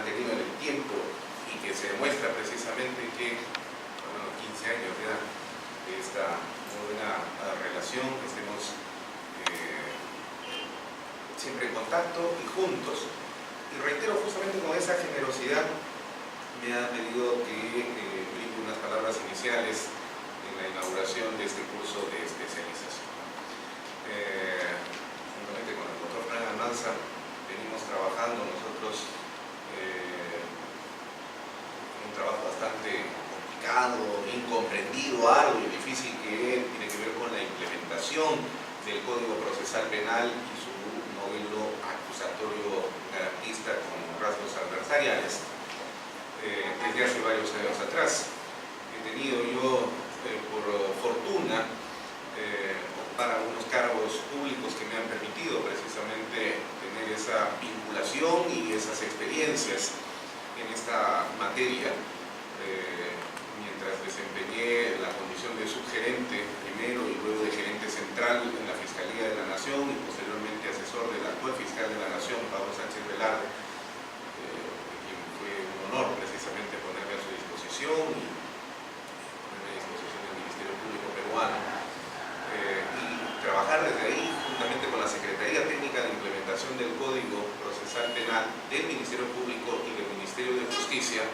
mantenido en el tiempo y que se demuestra precisamente que, bueno, 15 años ya de esta muy buena relación, que estemos siempre en contacto y juntos. Y reitero, justamente con esa generosidad me ha pedido que brinde unas palabras iniciales en la inauguración de este curso de especialización. Juntamente con el doctor Fran Almanza venimos trabajando nosotros un trabajo bastante complicado, incomprendido, arduo y difícil, que tiene que ver con la implementación del Código Procesal Penal y su modelo acusatorio garantista con rasgos adversariales. Desde hace varios años atrás he tenido yo, por fortuna, ocupar algunos cargos públicos que me han permitido precisamente tener esa vinculación y esas experiencias en esta materia. Mientras desempeñé la condición de subgerente primero y luego de gerente central en la Fiscalía de la Nación y posteriormente asesor del actual fiscal de la Nación, Pablo Sánchez Velarde, quien fue un honor precisamente ponerme a su disposición y ponerme a disposición del Ministerio Público peruano, y trabajar desde ahí juntamente con la Secretaría Técnica de Implementación del Código Procesal Penal del Ministerio Público y del Ministerio de Justicia,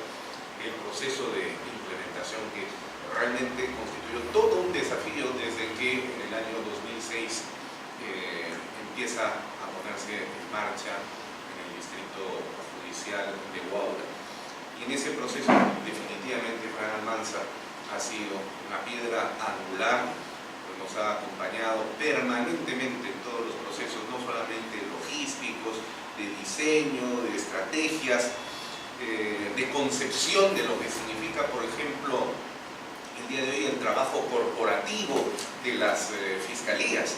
el proceso de implementación que realmente constituyó todo un desafío desde que en el año 2006 empieza a ponerse en marcha en el Distrito Judicial de Huaura. Y en ese proceso definitivamente Fran Almanza ha sido una piedra angular, pues nos ha acompañado permanentemente en todos los procesos, no solamente logísticos, de diseño, de estrategias, de concepción de lo que significa, por ejemplo, el día de hoy el trabajo corporativo de las fiscalías,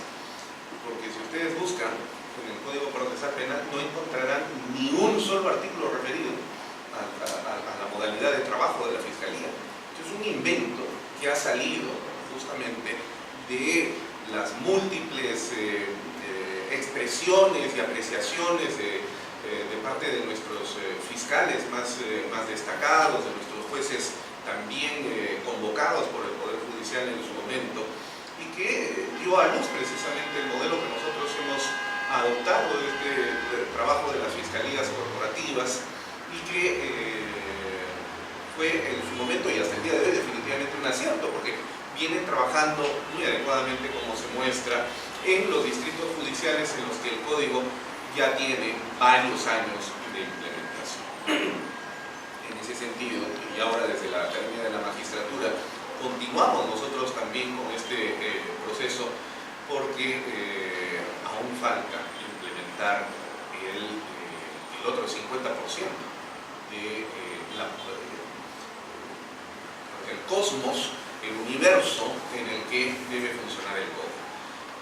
porque si ustedes buscan en el Código Procesal Penal no encontrarán ni un solo artículo referido a la modalidad de trabajo de la fiscalía. Esto es un invento que ha salido justamente de las múltiples expresiones y apreciaciones de parte de nuestros fiscales más destacados, de nuestros jueces también convocados por el Poder Judicial en su momento, y que dio a luz precisamente el modelo que nosotros hemos adoptado de este trabajo de las fiscalías corporativas, y que fue en su momento y hasta el día de hoy definitivamente un acierto, porque vienen trabajando muy adecuadamente, como se muestra, en los distritos judiciales en los que el código ya tiene varios años de implementación. En ese sentido, y ahora desde la Academia de la Magistratura, continuamos nosotros también con este proceso, porque aún falta implementar el otro 50% de el cosmos, el universo en el que debe funcionar el código.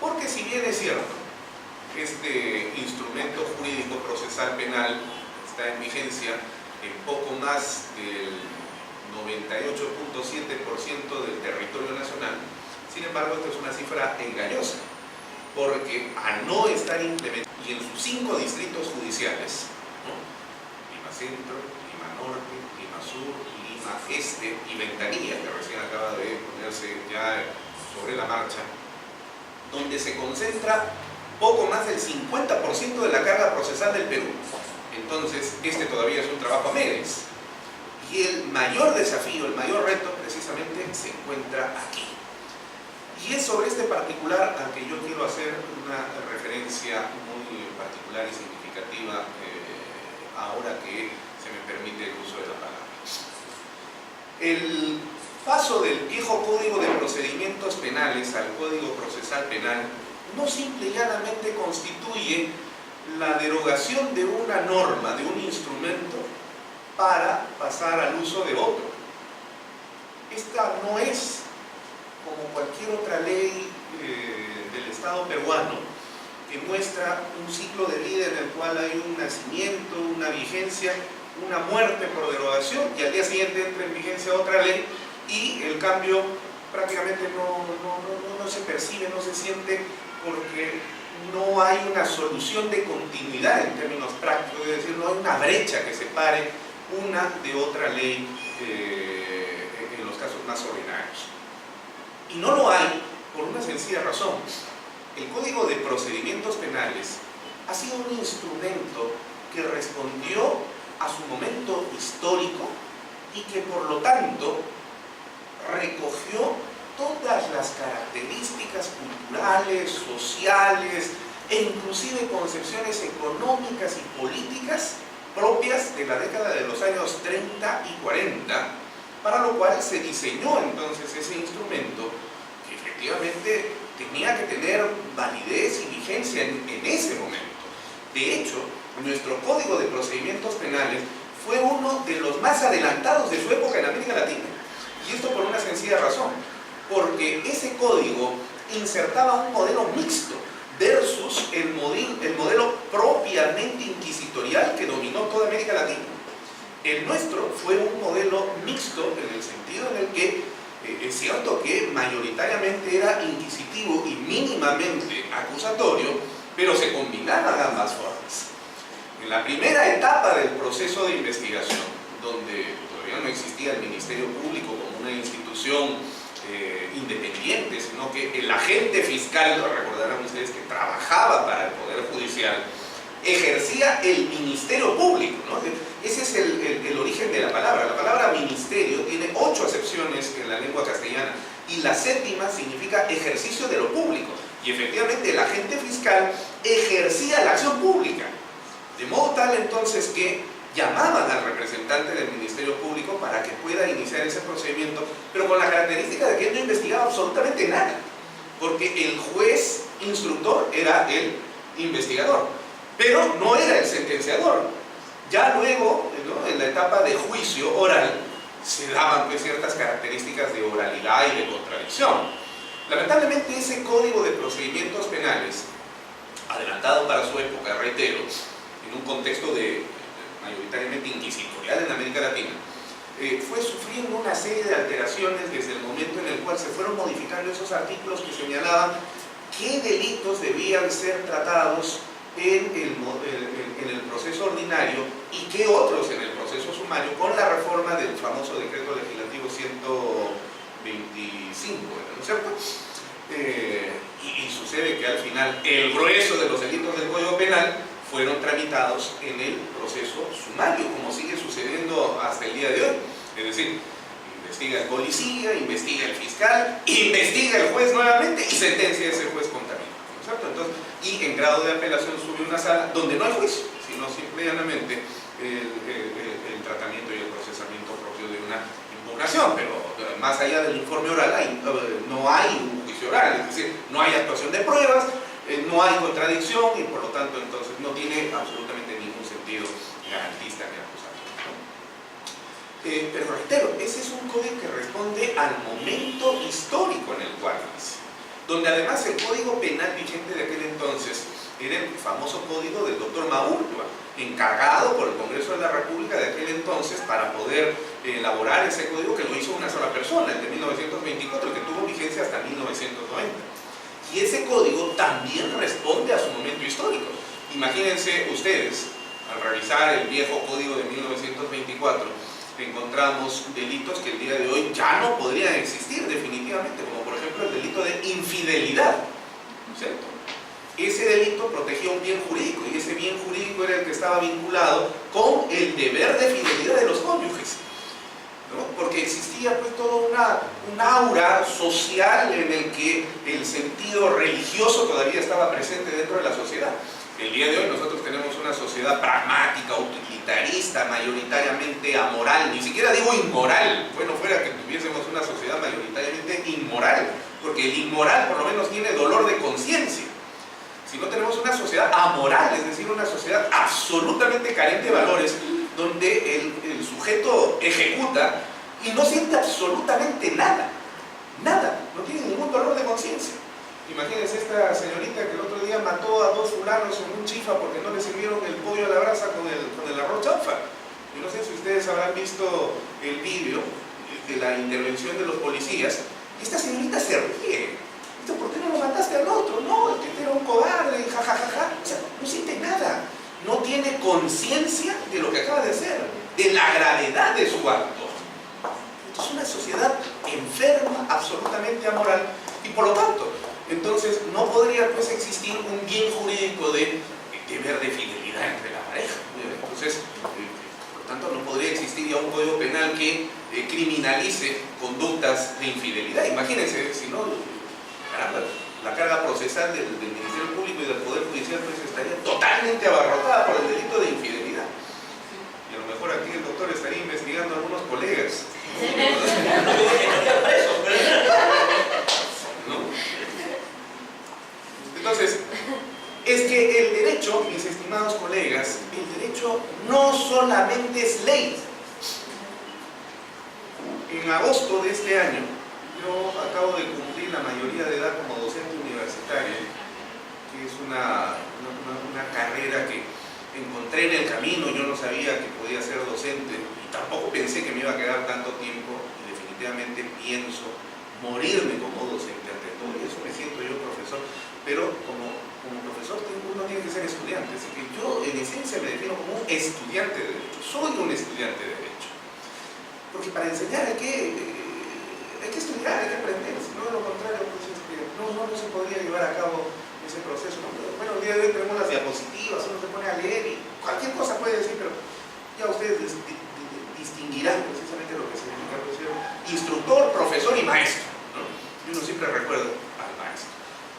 Porque si bien es cierto, este instrumento jurídico procesal penal está en vigencia en poco más del 98.7% del territorio nacional, sin embargo, esta es una cifra engañosa, porque a no estar implementado, y en sus 5 distritos judiciales, ¿no?, Lima Centro, Lima Norte, Lima Sur, Lima Este y Ventanilla, que recién acaba de ponerse ya sobre la marcha, donde se concentra poco más del 50% de la carga procesal del Perú. Entonces, este todavía es un trabajo a medias. Y el mayor desafío, el mayor reto, precisamente, se encuentra aquí. Y es sobre este particular al que yo quiero hacer una referencia muy particular y significativa, ahora que se me permite el uso de la palabra. El paso del viejo Código de Procedimientos Penales al Código Procesal Penal no simple y llanamente constituye la derogación de una norma, de un instrumento, para pasar al uso de otro. Esta no es, como cualquier otra ley del Estado peruano, que muestra un ciclo de vida en el cual hay un nacimiento, una vigencia, una muerte por derogación, y al día siguiente entra en vigencia otra ley, y el cambio prácticamente no se percibe, no se siente, porque no hay una solución de continuidad en términos prácticos. Es puede decir, no hay una brecha que separe una de otra ley en los casos más ordinarios. Y no lo hay por una sencilla razón. El Código de Procedimientos Penales ha sido un instrumento que respondió a su momento histórico y que por lo tanto recogió todas las características culturales, sociales e inclusive concepciones económicas y políticas propias de la década de los años 30 y 40, para lo cual se diseñó entonces ese instrumento que efectivamente tenía que tener validez y vigencia en ese momento. De hecho, nuestro Código de Procedimientos Penales fue uno de los más adelantados de su época en América Latina. Y esto por una sencilla razón, porque ese código insertaba un modelo mixto versus el modelo propiamente inquisitorial que dominó toda América Latina. El nuestro fue un modelo mixto en el sentido en el que es cierto que mayoritariamente era inquisitivo y mínimamente acusatorio, pero se combinaban ambas formas. En la primera etapa del proceso de investigación, donde todavía no existía el Ministerio Público como una institución independiente, sino que el agente fiscal, lo recordarán ustedes, que trabajaba para el Poder Judicial, ejercía el Ministerio Público, ¿no? Ese es el origen de la palabra. La palabra ministerio tiene 8 acepciones en la lengua castellana y la séptima significa ejercicio de lo público. Y efectivamente el agente fiscal ejercía la acción pública, de modo tal entonces que llamaban al representante del Ministerio Público para que pueda iniciar ese procedimiento, pero con la característica de que él no investigaba absolutamente nada, porque el juez instructor era el investigador, pero no era el sentenciador. Ya luego, ¿no?, en la etapa de juicio oral, se daban pues ciertas características de oralidad y de contradicción. Lamentablemente ese Código de Procedimientos Penales, adelantado para su época, reitero, en un contexto mayoritariamente inquisitorial en América Latina, fue sufriendo una serie de alteraciones desde el momento en el cual se fueron modificando esos artículos que señalaban qué delitos debían ser tratados en el proceso ordinario y qué otros en el proceso sumario, con la reforma del famoso decreto legislativo 125, ¿no es cierto? Y sucede que al final el grueso de los delitos del Código Penal fueron tramitados en el proceso sumario, como sigue sucediendo hasta el día de hoy. Es decir, investiga el policía, investiga el fiscal, investiga el juez nuevamente y sentencia a ese juez contaminado, ¿no es cierto? Entonces, y en grado de apelación sube una sala donde no hay juicio, sino simple y llanamente el tratamiento y el procesamiento propio de una impugnación. Pero más allá del informe oral no hay un juicio oral, es decir, no hay actuación de pruebas, no hay contradicción y por lo tanto entonces no tiene absolutamente ningún sentido garantista ni acusatorio, ¿no? Pero reitero, ese es un código que responde al momento histórico en el cual nace, donde además el código penal vigente de aquel entonces era el famoso código del doctor Maurtua, encargado por el Congreso de la República de aquel entonces para poder elaborar ese código, que lo hizo una sola persona, el de 1924, que tuvo vigencia hasta 1990. Y ese código también responde a su momento histórico. Imagínense ustedes, al revisar el viejo código de 1924, encontramos delitos que el día de hoy ya no podrían existir definitivamente, como por ejemplo el delito de infidelidad, ¿no es cierto? Ese delito protegía un bien jurídico y ese bien jurídico era el que estaba vinculado con el deber de fidelidad de los cónyuges, ¿no? Porque existía pues toda un aura social en el que el sentido religioso todavía estaba presente dentro de la sociedad. El día de hoy nosotros tenemos una sociedad pragmática, utilitarista, mayoritariamente amoral, ni siquiera digo inmoral, bueno fuera que tuviésemos una sociedad mayoritariamente inmoral, porque el inmoral por lo menos tiene dolor de conciencia. Si no, tenemos una sociedad amoral, es decir, una sociedad absolutamente carente de valores, donde el sujeto ejecuta y no siente absolutamente nada, no tiene ningún dolor de conciencia. Imagínense esta señorita que el otro día mató a 2 fulanos en un chifa porque no le sirvieron el pollo a la brasa con el arroz chaufa. Yo no sé si ustedes habrán visto el vídeo de la intervención de los policías, y esta señorita se ríe. ¿Por qué no lo mataste al otro? No, el que era un cobarde, jajajaja. O sea, no siente nada, no tiene tiene conciencia de lo que acaba de hacer, de la gravedad de su acto. Es una sociedad enferma, absolutamente amoral, y por lo tanto, entonces no podría pues existir un bien jurídico de deber de fidelidad entre la pareja. Entonces, por lo tanto, no podría existir ya un código penal que criminalice conductas de infidelidad. Imagínense, si no, caramba, la carga procesal del Ministerio Público y del Poder Judicial pues estaría totalmente abarrotada por el delito de infidelidad. Y a lo mejor aquí el doctor estaría investigando a algunos colegas. ¿No? Entonces, es que el derecho, mis estimados colegas, el derecho no solamente es ley. En agosto de este año, yo acabo de cumplir la mayoría de edad como docente universitario, que es una carrera que encontré en el camino. Yo no sabía que podía ser docente y tampoco pensé que me iba a quedar tanto tiempo, y definitivamente pienso morirme como docente ante todo, y eso me siento yo profesor, pero como profesor uno tiene que ser estudiante, así que yo en esencia me defino como un estudiante de derecho, soy un estudiante de derecho, porque para enseñar hay que estudiar, hay que aprender, si no de lo contrario pues no se podría llevar a cabo ese proceso. Bueno, el día de hoy tenemos las diapositivas, uno se pone a leer y cualquier cosa puede decir, pero ya ustedes distinguirán precisamente lo que significa ser instructor, profesor y maestro, ¿no? Y uno siempre recuerda al maestro.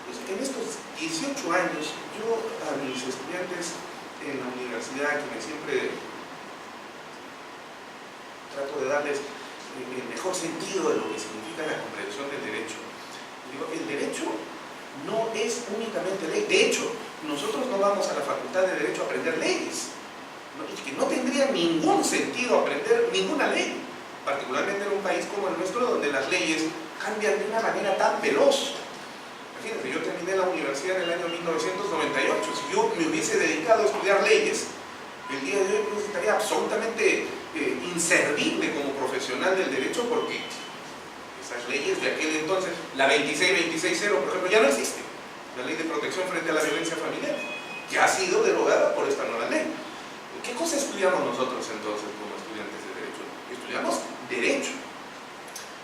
Pues en estos 18 años, yo a mis estudiantes en la universidad, que siempre trato de darles el mejor sentido de lo que significa la comprensión del derecho. Digo, el derecho no es únicamente ley. De hecho, nosotros no vamos a la facultad de Derecho a aprender leyes. Y que no tendría ningún sentido aprender ninguna ley, particularmente en un país como el nuestro, donde las leyes cambian de una manera tan veloz. Imagínense, yo terminé la universidad en el año 1998. Si yo me hubiese dedicado a estudiar leyes, el día de hoy pues estaría absolutamente inservible como profesional del derecho, porque esas leyes de aquel entonces, la 26260, por ejemplo, ya no existe. La ley de protección frente a la violencia familiar ya ha sido derogada por esta nueva ley. ¿Qué cosa estudiamos nosotros entonces como estudiantes de derecho? Estudiamos derecho.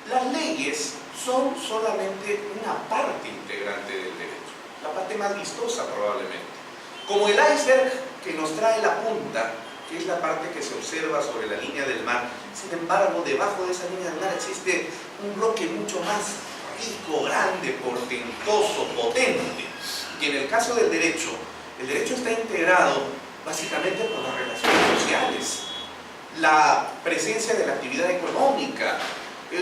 Las leyes son solamente una parte integrante del derecho, la parte más vistosa probablemente. Como el iceberg que nos trae la punta, que es la parte que se observa sobre la línea del mar. Sin embargo, debajo de esa línea del mar existe un bloque mucho más rico, grande, portentoso, potente. Y en el caso del derecho, el derecho está integrado básicamente por las relaciones sociales, la presencia de la actividad económica,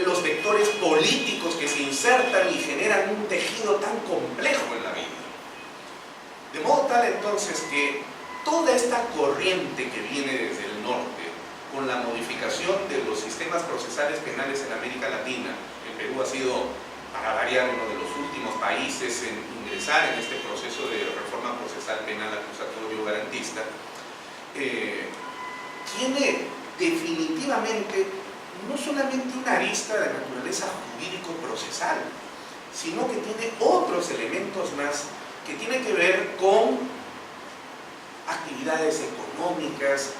los vectores políticos que se insertan y generan un tejido tan complejo en la vida. De modo tal entonces que toda esta corriente que viene desde el norte, con la modificación de los sistemas procesales penales en América Latina, el Perú ha sido, para variar, uno de los últimos países en ingresar en este proceso de reforma procesal penal acusatorio garantista, tiene definitivamente no solamente una arista de naturaleza jurídico-procesal, sino que tiene otros elementos más que tienen que ver con actividades económicas,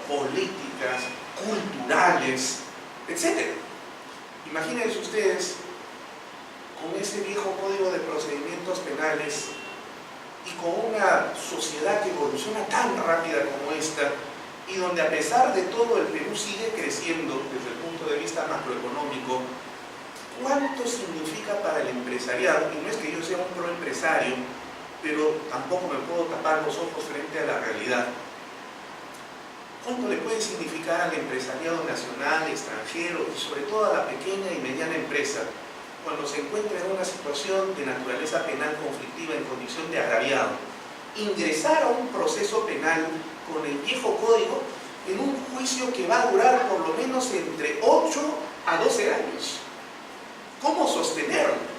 políticas, culturales, etc. Imagínense ustedes con ese viejo código de procedimientos penales y con una sociedad que evoluciona tan rápida como esta, y donde a pesar de todo el Perú sigue creciendo desde el punto de vista macroeconómico. ¿Cuánto significa para el empresariado? Y no es que yo sea un proempresario, pero tampoco me puedo tapar los ojos frente a la realidad. ¿Cuánto le puede significar al empresariado nacional, extranjero y sobre todo a la pequeña y mediana empresa cuando se encuentra en una situación de naturaleza penal conflictiva en condición de agraviado, ingresar a un proceso penal con el viejo código en un juicio que va a durar por lo menos entre 8 a 12 años? ¿Cómo sostenerlo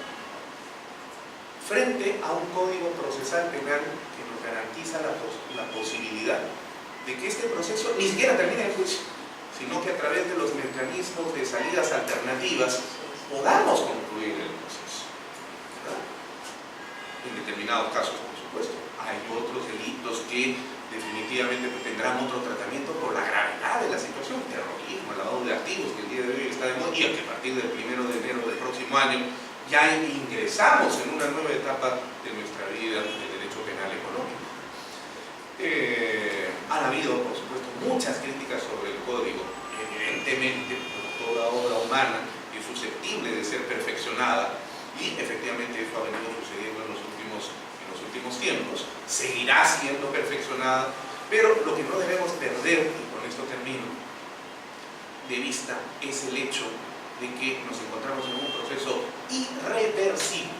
frente a un código procesal penal que nos garantiza la posibilidad de que este proceso ni siquiera termine el juicio, sino que a través de los mecanismos de salidas alternativas podamos concluir el proceso, ¿verdad? En determinados casos, por supuesto, hay otros delitos que definitivamente tendrán otro tratamiento por la gravedad de la situación, terrorismo, el lavado de activos, que el día de hoy está de moda, y que a partir del 1 de enero del próximo año ya ingresamos en una nueva etapa de nuestra vida del derecho penal económico. Han habido, por supuesto, muchas críticas sobre el código. Evidentemente, toda obra humana es susceptible de ser perfeccionada, y efectivamente eso ha venido sucediendo en los últimos tiempos. Seguirá siendo perfeccionada, pero lo que no debemos perder, y con esto termino, de vista es el hecho de que nos encontramos en un proceso irreversible.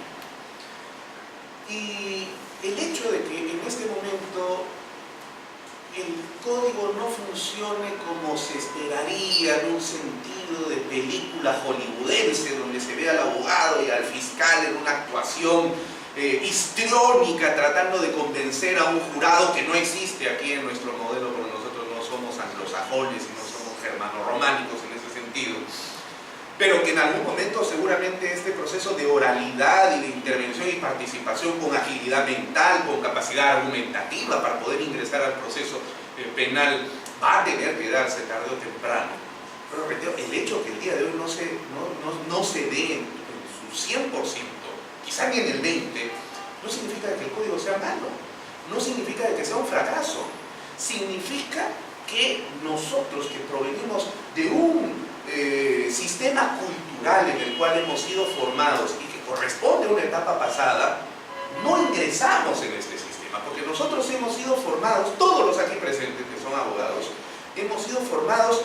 Y el hecho de que en este momento el código no funcione como se esperaría, en un sentido de película hollywoodense, donde se ve al abogado y al fiscal en una actuación histriónica, tratando de convencer a un jurado que no existe aquí en nuestro modelo, porque nosotros no somos anglosajones y no somos germano-románicos en ese sentido, pero que en algún momento seguramente este proceso de oralidad y de intervención y participación con agilidad mental, con capacidad argumentativa para poder ingresar al proceso penal, va a tener que darse tarde o temprano. Pero el hecho que el día de hoy no se dé en su 100%, quizá ni en el 20%, no significa que el código sea malo, no significa que sea un fracaso, significa que nosotros que provenimos de un sistema cultural en el cual hemos sido formados y que corresponde a una etapa pasada, no ingresamos en este sistema, porque nosotros hemos sido formados, todos los aquí presentes que son abogados, hemos sido formados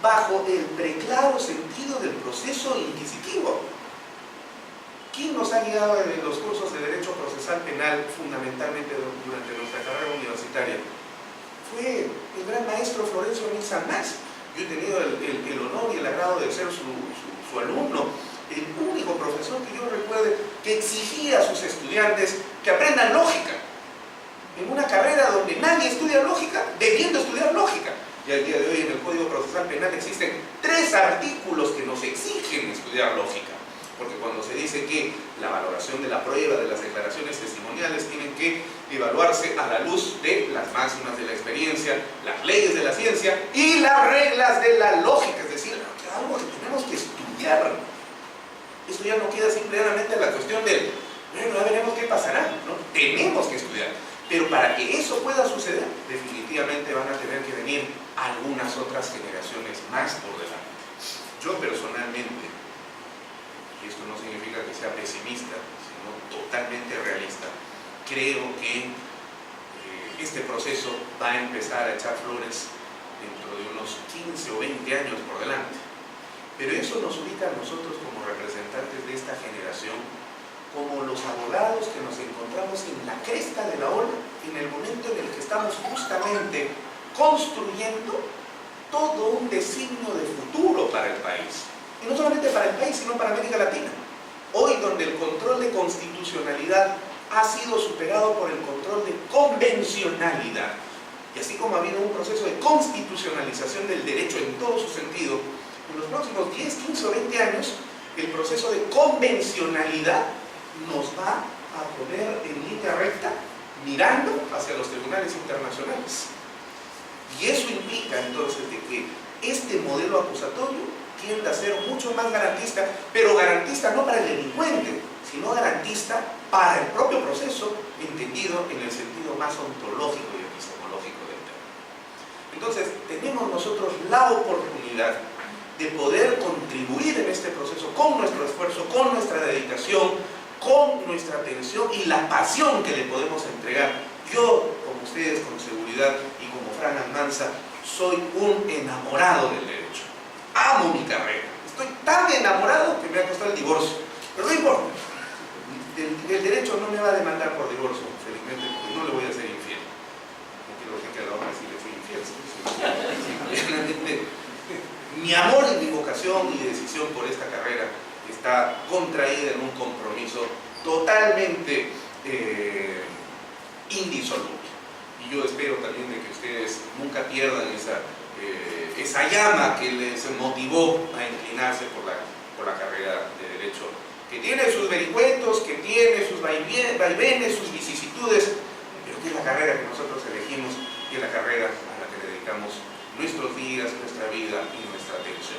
bajo el preclaro sentido del proceso inquisitivo. ¿Quién nos ha guiado en los cursos de Derecho Procesal Penal, fundamentalmente durante nuestra carrera universitaria? Fue el gran maestro Florencio Nil San Mas. Yo he tenido el honor y el agrado de ser su alumno, el único profesor que yo recuerde que exigía a sus estudiantes que aprendan lógica, en una carrera donde nadie estudia lógica, debiendo estudiar lógica. Y al día de hoy en el Código Procesal Penal existen 3 artículos que nos exigen estudiar lógica, porque cuando se dice que la valoración de la prueba de las declaraciones testimoniales tienen que evaluarse a la luz de las máximas de la experiencia, las leyes de la ciencia y las reglas de la lógica, es decir, algo que tenemos que estudiar. Esto ya no queda simplemente en la cuestión de, bueno, ya veremos qué pasará, ¿no? Tenemos que estudiar, pero para que eso pueda suceder, definitivamente van a tener que venir algunas otras generaciones más por delante. Yo personalmente, y esto no significa que sea pesimista, sino totalmente realista, creo que este proceso va a empezar a echar flores dentro de unos 15 o 20 años por delante. Pero eso nos ubica a nosotros como representantes de esta generación, como los abogados que nos encontramos en la cresta de la ola, en el momento en el que estamos justamente construyendo todo un designio de futuro para el país. Y no solamente para el país, sino para América Latina. Hoy, donde el control de constitucionalidad ha sido superado por el control de convencionalidad, y así como ha habido un proceso de constitucionalización del derecho en todo su sentido, en los próximos 10, 15 o 20 años, el proceso de convencionalidad nos va a poner en línea recta, mirando hacia los tribunales internacionales. Y eso implica entonces de que este modelo acusatorio tiende a ser mucho más garantista, pero garantista no para el delincuente, sino garantista para el propio proceso, entendido en el sentido más ontológico y epistemológico del término. Entonces, tenemos nosotros la oportunidad de poder contribuir en este proceso con nuestro esfuerzo, con nuestra dedicación, con nuestra atención y la pasión que le podemos entregar. Yo, como ustedes, con seguridad, y como Fran Almanza, soy un enamorado del derecho. Amo mi carrera. Estoy tan enamorado que me ha costado el divorcio. Pero no importa. El derecho no me va a demandar por divorcio, felizmente, porque no le voy a ser infiel. No quiero decir que a la hora sí le fui infiel. Mi amor y mi vocación y decisión por esta carrera está contraída en un compromiso totalmente indisoluble. Y yo espero también de que ustedes nunca pierdan esa llama que les motivó a inclinarse por la carrera de Derecho, que tiene sus vericuetos, que tiene sus vaivenes, sus vicisitudes, pero que es la carrera que nosotros elegimos y de la carrera a la que dedicamos nuestros días, nuestra vida y nuestra atención.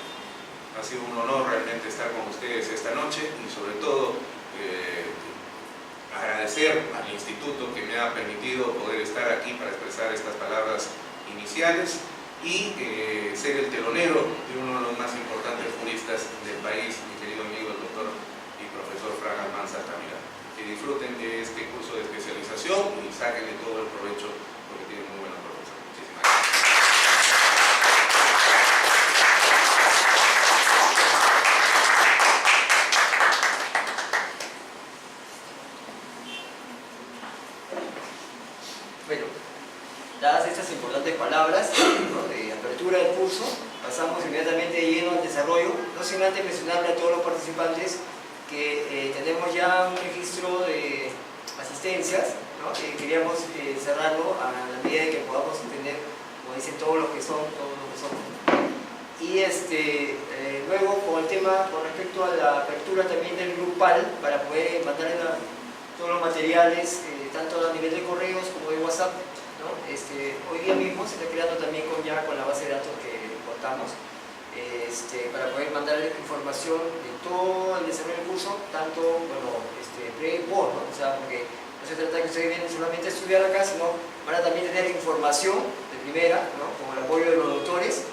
Ha sido un honor realmente estar con ustedes esta noche y sobre todo agradecer al instituto que me ha permitido poder estar aquí para expresar estas palabras iniciales y ser el telonero de uno de los más importantes juristas del país, mi querido amigo el doctor y profesor Fran Almanza Altamira. Que disfruten de este curso de especialización y sáquenle todo el provecho porque tiene muy buenos profesores. Muchísimas gracias. Bueno, dadas estas importantes palabras, ¿no?, de apertura del curso, pasamos inmediatamente de lleno al desarrollo, no sin antes mencionarle a todos los participantes que tenemos ya un registro de asistencias, ¿no?, que queríamos cerrarlo a la medida de que podamos entender, como dicen, todos los que son. Y luego con el tema con respecto a la apertura también del grupal para poder mandar todos los materiales, tanto a nivel de correos como de WhatsApp, ¿no? Hoy día mismo se está creando también con la base de datos que contamos, para poder mandar información de todo el desarrollo del curso, tanto pre y post, ¿no? O sea, porque no se trata de que ustedes vienen solamente a estudiar acá, sino van a también tener información de primera, ¿no?, con el apoyo de los doctores,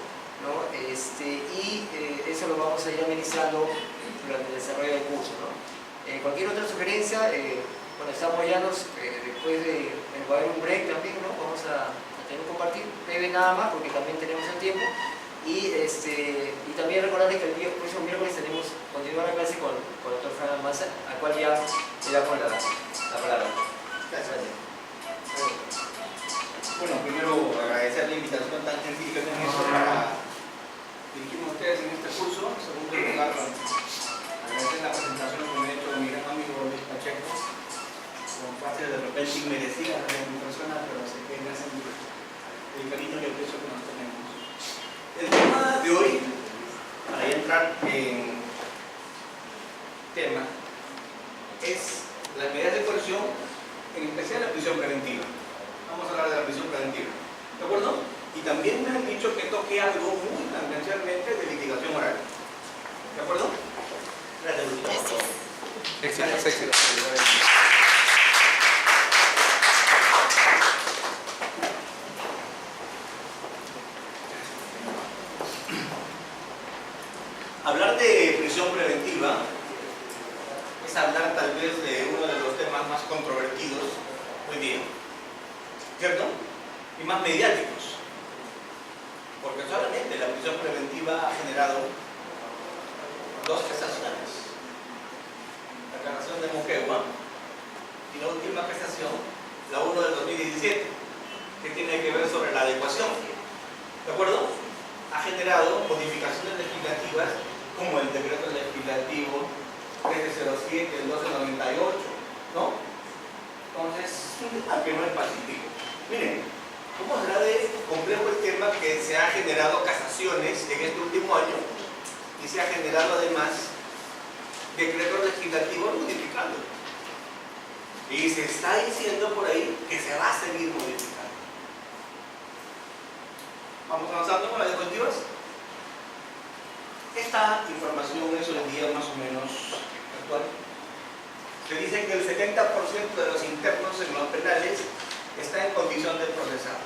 ¿no? Y eso lo vamos a ir administrando durante el desarrollo del curso, ¿no? Cualquier otra sugerencia, bueno, estamos ya después de va a haber un break también, ¿no? Vamos a tener que compartir breve nada más porque también tenemos el tiempo. Y también recordarles que el próximo miércoles continuar la clase con el doctor Fran Almanza, al cual ya le damos la palabra. Gracias. Bueno, primero agradecer la invitación tan gentil que me han hecho para dirigirme a ustedes en este curso. En segundo lugar, agradecer la presentación que me ha hecho mi gran amigo Luis Pacheco, con frases de repente inmerecidas de mi persona, pero sé que me hacen el cariño y el aprecio que nos tenemos. El tema de hoy, para ya entrar en tema, es las medidas de coerción, en especial la prisión preventiva. Vamos a hablar de la prisión preventiva, ¿de acuerdo? Y también me han dicho que toque algo muy tangencialmente de litigación oral, ¿de acuerdo? Gracias, Luis. Éxito. Hablar de prisión preventiva es hablar tal vez de uno de los temas más controvertidos hoy día, ¿cierto? Y más mediáticos, porque solamente la prisión preventiva ha generado dos casaciones: la casación de Moquegua y la última casación, la 1 del 2017, que tiene que ver sobre la adecuación, ¿de acuerdo? Ha generado modificaciones legislativas como el decreto legislativo 1307 del 1298, ¿no? Entonces, un tema que no es pacífico. Miren, ¿cómo será de complejo el tema que se ha generado casaciones en este último año y se ha generado además decretos legislativos modificando? Y se está diciendo por ahí que se va a seguir modificando. ¿Vamos avanzando con las diapositivas? Esta información es hoy día más o menos actual. Se dice que el 70% de los internos en los penales está en condición de procesar.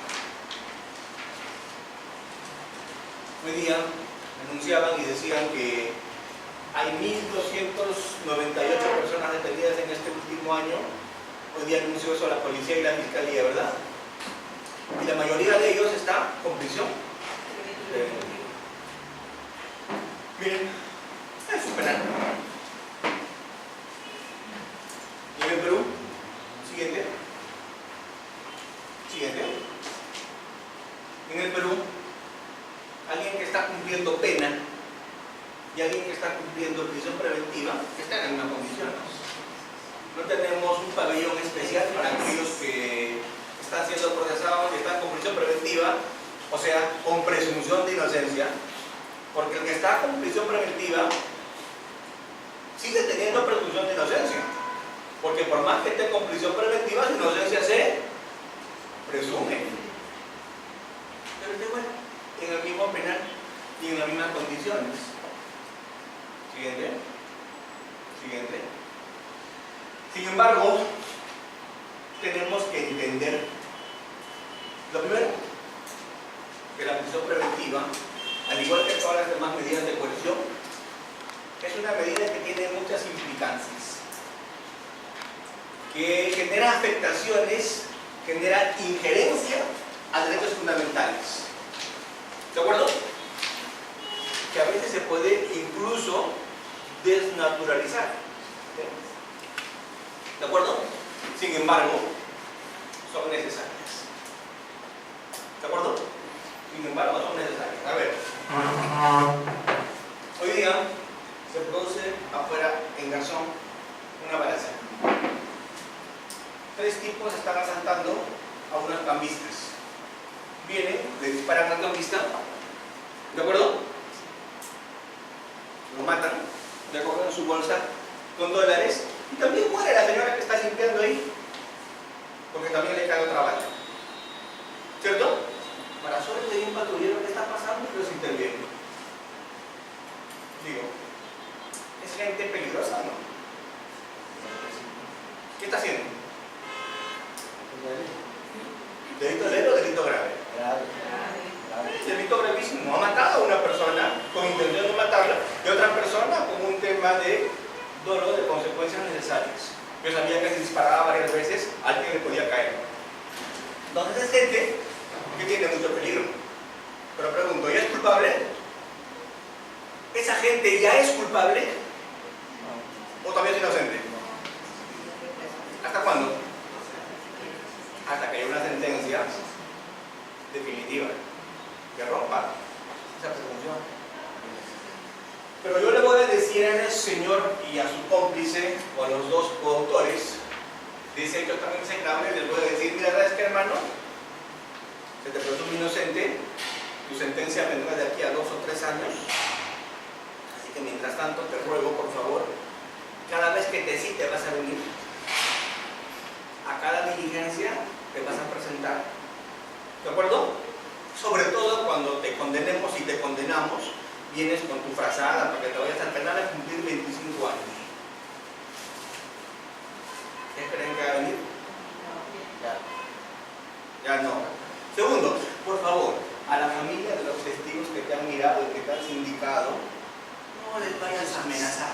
Hoy día denunciaban y decían que hay 1.298 personas detenidas en este último año. Hoy día anunció eso la policía y la fiscalía, ¿verdad? Y la mayoría de ellos está con prisión. Miren, es un penal. Y en el Perú, siguiente. En el Perú, alguien que está cumpliendo pena y alguien que está cumpliendo prisión preventiva están en las mismas condiciones. No tenemos un pabellón especial para aquellos que están siendo procesados y están con prisión preventiva, o sea, con presunción de inocencia, porque el que está con prisión preventiva sigue teniendo presunción de inocencia, porque por más que esté con prisión preventiva, su inocencia se presume. pero está igual, en el mismo penal y en las mismas condiciones. Siguiente. Siguiente. Sin embargo, tenemos que entender lo primero, que la prisión preventiva, al igual que todas las demás medidas de coerción, es una medida que tiene muchas implicancias, que genera afectaciones, genera injerencia a derechos fundamentales. ¿De acuerdo? Que a veces se puede incluso desnaturalizar. ¿De acuerdo? Sin embargo, son necesarias. ¿De acuerdo? Sin embargo, son necesarias. A ver. Hoy día se produce afuera, en Garzón, una balacera. 3 tipos están asaltando a unos cambistas. Vienen, le disparan al cambista, ¿de acuerdo? Lo matan, le cogen su bolsa con dólares y también muere la señora que está limpiando ahí, porque también le cae otra bala. ¿Cierto? Para suerte de un patrullero que está pasando y los interviene. Digo, es gente peligrosa, ¿no? ¿Qué está haciendo? ¿Delito leve o delito grave? Delito gravísimo. Ha matado a una persona con intención de matarla y a otra persona con un tema de dolor de consecuencias necesarias. Yo sabía que si disparaba varias veces, alguien le podía caer. Entonces es gente que tiene mucho peligro. Pero pregunto, ¿ya es culpable? ¿Esa gente ya es culpable? ¿O todavía es inocente? ¿Hasta cuándo? Hasta que haya una sentencia definitiva que rompa esa presunción. Pero yo le voy a decir a ese señor y a su cómplice o a los 2 coautores de ese hecho tan execrable, les voy a decir: mira, ¿sabes qué, hermano? Se te presume inocente, tu sentencia vendrá de aquí a 2 o 3 años, así que mientras tanto te ruego, por favor, cada vez que te cite vas a venir, a cada diligencia te vas a presentar, ¿de acuerdo? Sobre todo cuando te condenemos y te condenamos, vienes con tu frazada para que te vayas al penal a cumplir 25 años. ¿Qué creen que va a venir? Ya no. Segundo, por favor, a la familia de los testigos que te han mirado y que te han sindicado, no les vayas a amenazar.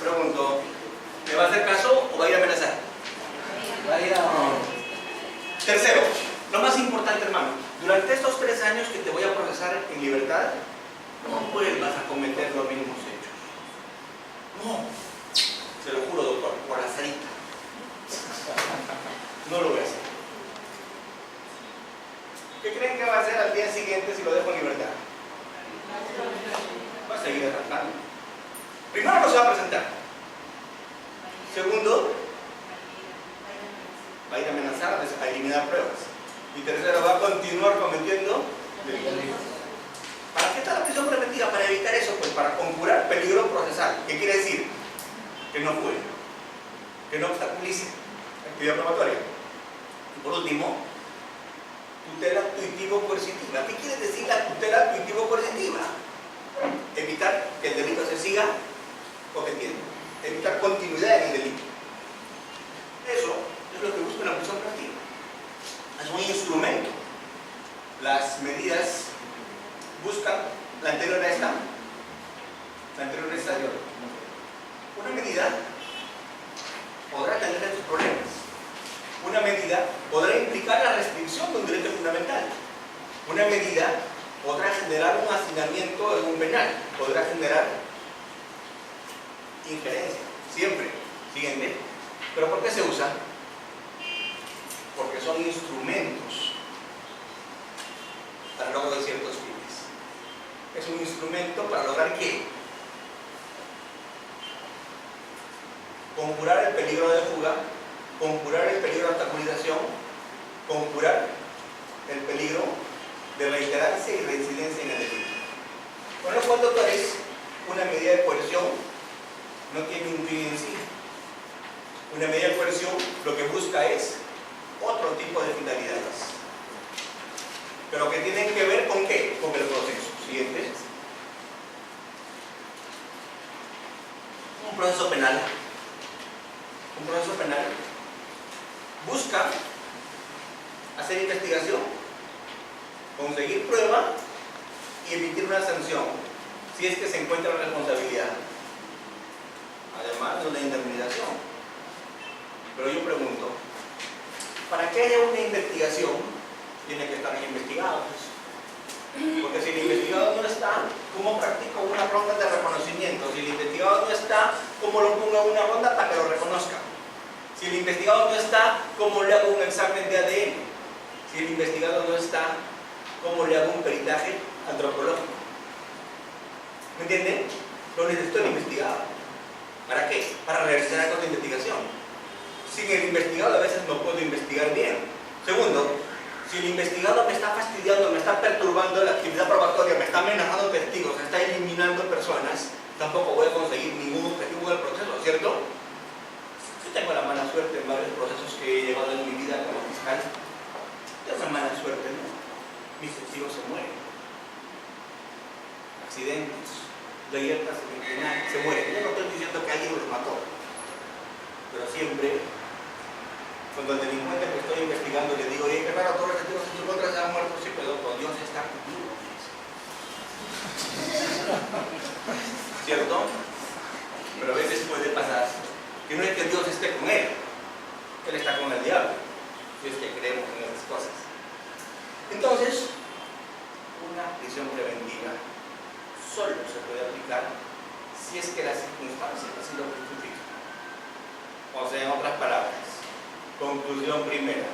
Pregunto, ¿le va a hacer caso o va a ir a amenazar? Tercero, lo más importante, hermano, durante estos 3 años que te voy a procesar en libertad, no vuelvas a cometer los mismos hechos. No, se lo juro, doctor, por la cerita. No lo voy a hacer. ¿Qué creen que va a hacer al día siguiente si lo dejo en libertad? Va a seguir asaltando. Primero no se va a presentar. Segundo, va a ir a amenazar, a eliminar pruebas. Y tercero, va a continuar cometiendo delitos. ¿Para qué está la prisión preventiva? Para evitar eso, pues para conjurar peligro procesal. ¿Qué quiere decir? Que no puede, que no obstaculice la actividad probatoria. Y por último, tutela tuitivo-coercitiva. ¿Qué quiere decir la tutela tuitivo-coercitiva? Evitar que el delito se siga cometiendo, evitar continuidad en el delito. Eso es lo que busca la prisión preventiva. Es un instrumento. Las medidas buscan la anterior a esta. La anterior a esta. Una medida podrá tener estos problemas. Una medida podrá implicar la restricción de un derecho fundamental. Una medida podrá generar un hacinamiento en un penal. Podrá generar injerencia. Siempre. Siguiente. ¿Pero por qué se usa? Porque son instrumentos para lograr ciertos fines. Es un instrumento para lograr ¿qué? Conjurar el peligro de fuga, conjurar el peligro de obstaculización, conjurar el peligro de reiterancia y reincidencia en el delito. Con lo cual, doctores, una medida de coerción no tiene un fin en sí. Una medida de coerción lo que busca es otro tipo de finalidades. Pero que tienen que ver con ¿qué? Con el proceso. Siguiente. Un proceso penal. Un proceso penal busca hacer investigación, conseguir prueba y emitir una sanción si es que se encuentra responsabilidad, además de una indemnización. Pero yo pregunto, ¿para qué haya una investigación? Tiene que estar bien investigado, pues. Porque si el investigado no está, ¿cómo practico una ronda de reconocimiento? Si el investigado no está, ¿cómo lo pongo en una ronda para que lo reconozca? Si el investigado no está, ¿cómo le hago un examen de ADN? Si el investigado no está, ¿cómo le hago un peritaje antropológico? ¿Me entienden? Lo necesito el investigado. ¿Para qué? Para realizar actos de investigación. Sin el investigado a veces no puedo investigar bien. Segundo, si el investigado me está fastidiando, me está perturbando la actividad probatoria, me está amenazando testigos, está eliminando personas, tampoco voy a conseguir ningún objetivo del proceso, ¿cierto? Yo tengo la mala suerte en varios procesos que he llevado en mi vida como fiscal. Tengo una mala suerte, ¿no? Mis testigos se mueren. Accidentes, delitos criminales, se mueren. Yo no estoy diciendo que alguien los mató, pero siempre, cuando el delincuente que estoy investigando le digo, oye, qué raro, todos los testigos en tu contra se han muerto, sí, pero con Dios está conmigo. ¿Cierto? Pero a veces puede pasar que no es que Dios esté con él está con el diablo, si es que creemos en esas cosas. Entonces, una prisión preventiva solo se puede aplicar si es que las circunstancias así lo justifican. O sea, en otras palabras, conclusión primera,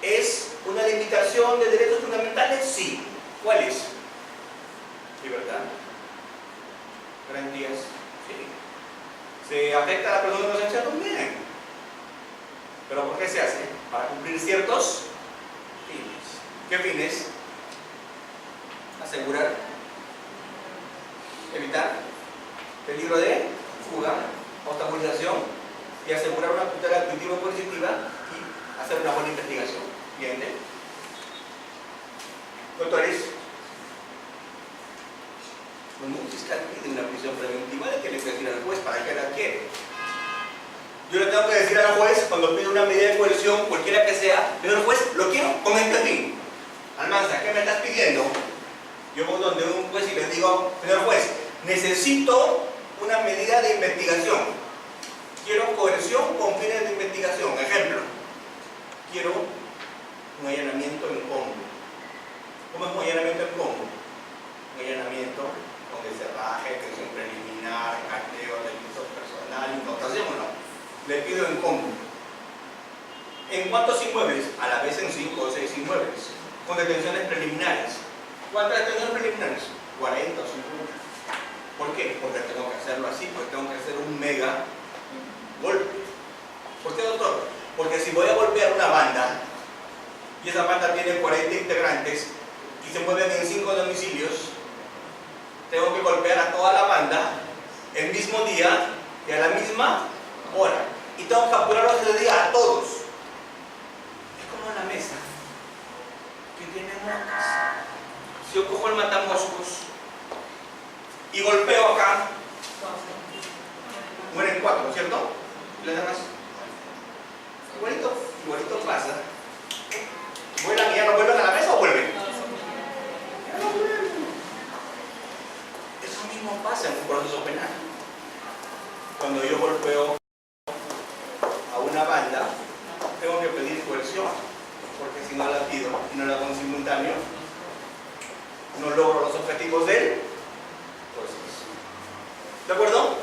¿es una limitación de derechos fundamentales? Sí. ¿Cuál es? Libertad. Garantías. Sí. ¿Se afecta a la persona inocencia? También. ¿Pero por qué se hace? Para cumplir ciertos fines. ¿Qué fines? Asegurar, evitar peligro de fuga, obstaculización y asegurar una tutela adquisitiva coercitiva y hacer una buena investigación. ¿Entiende? Doctores, cuando un fiscal pide una prisión preventiva, ¿de qué le puede decir al juez para que la quiere? Yo le tengo que decir al juez, cuando pide una medida de coerción, cualquiera que sea, le digo al juez, lo quiero con este fin. Almanza, ¿qué me estás pidiendo? Yo voy donde un juez y le digo, señor juez, necesito una medida de investigación. Quiero coerción con fines de investigación. Ejemplo, quiero un allanamiento en combo. ¿Cómo es un allanamiento en combo? Un allanamiento con deserraje, detención preliminar, cateo, delito personal, incautación o no. Le pido en combo. ¿En cuántos inmuebles? A la vez en 5 o 6 inmuebles, con detenciones preliminares. ¿Cuántas detenciones preliminares? 40 o 50. ¿Por qué? Porque tengo que hacerlo así, porque tengo que hacer un mega golpe. ¿Por qué, doctor? Porque si voy a golpear una banda y esa banda tiene 40 integrantes y se mueven en 5 domicilios, tengo que golpear a toda la banda el mismo día y a la misma hora. Y tengo que capturarlos ese día a todos. Es como una mesa que tiene moscas. Si yo cojo el matamoscos y golpeo acá, mueren 4, ¿cierto? ¿Y las demás? Igualito pasa. ¿Vuelan y ya no vuelven a la mesa o vuelven? Ya no vuelven. Eso mismo pasa en un proceso penal. Cuando yo golpeo a una banda, tengo que pedir coerción, porque si no la pido y no la hago en simultáneo, no logro los objetivos del proceso. ¿De acuerdo?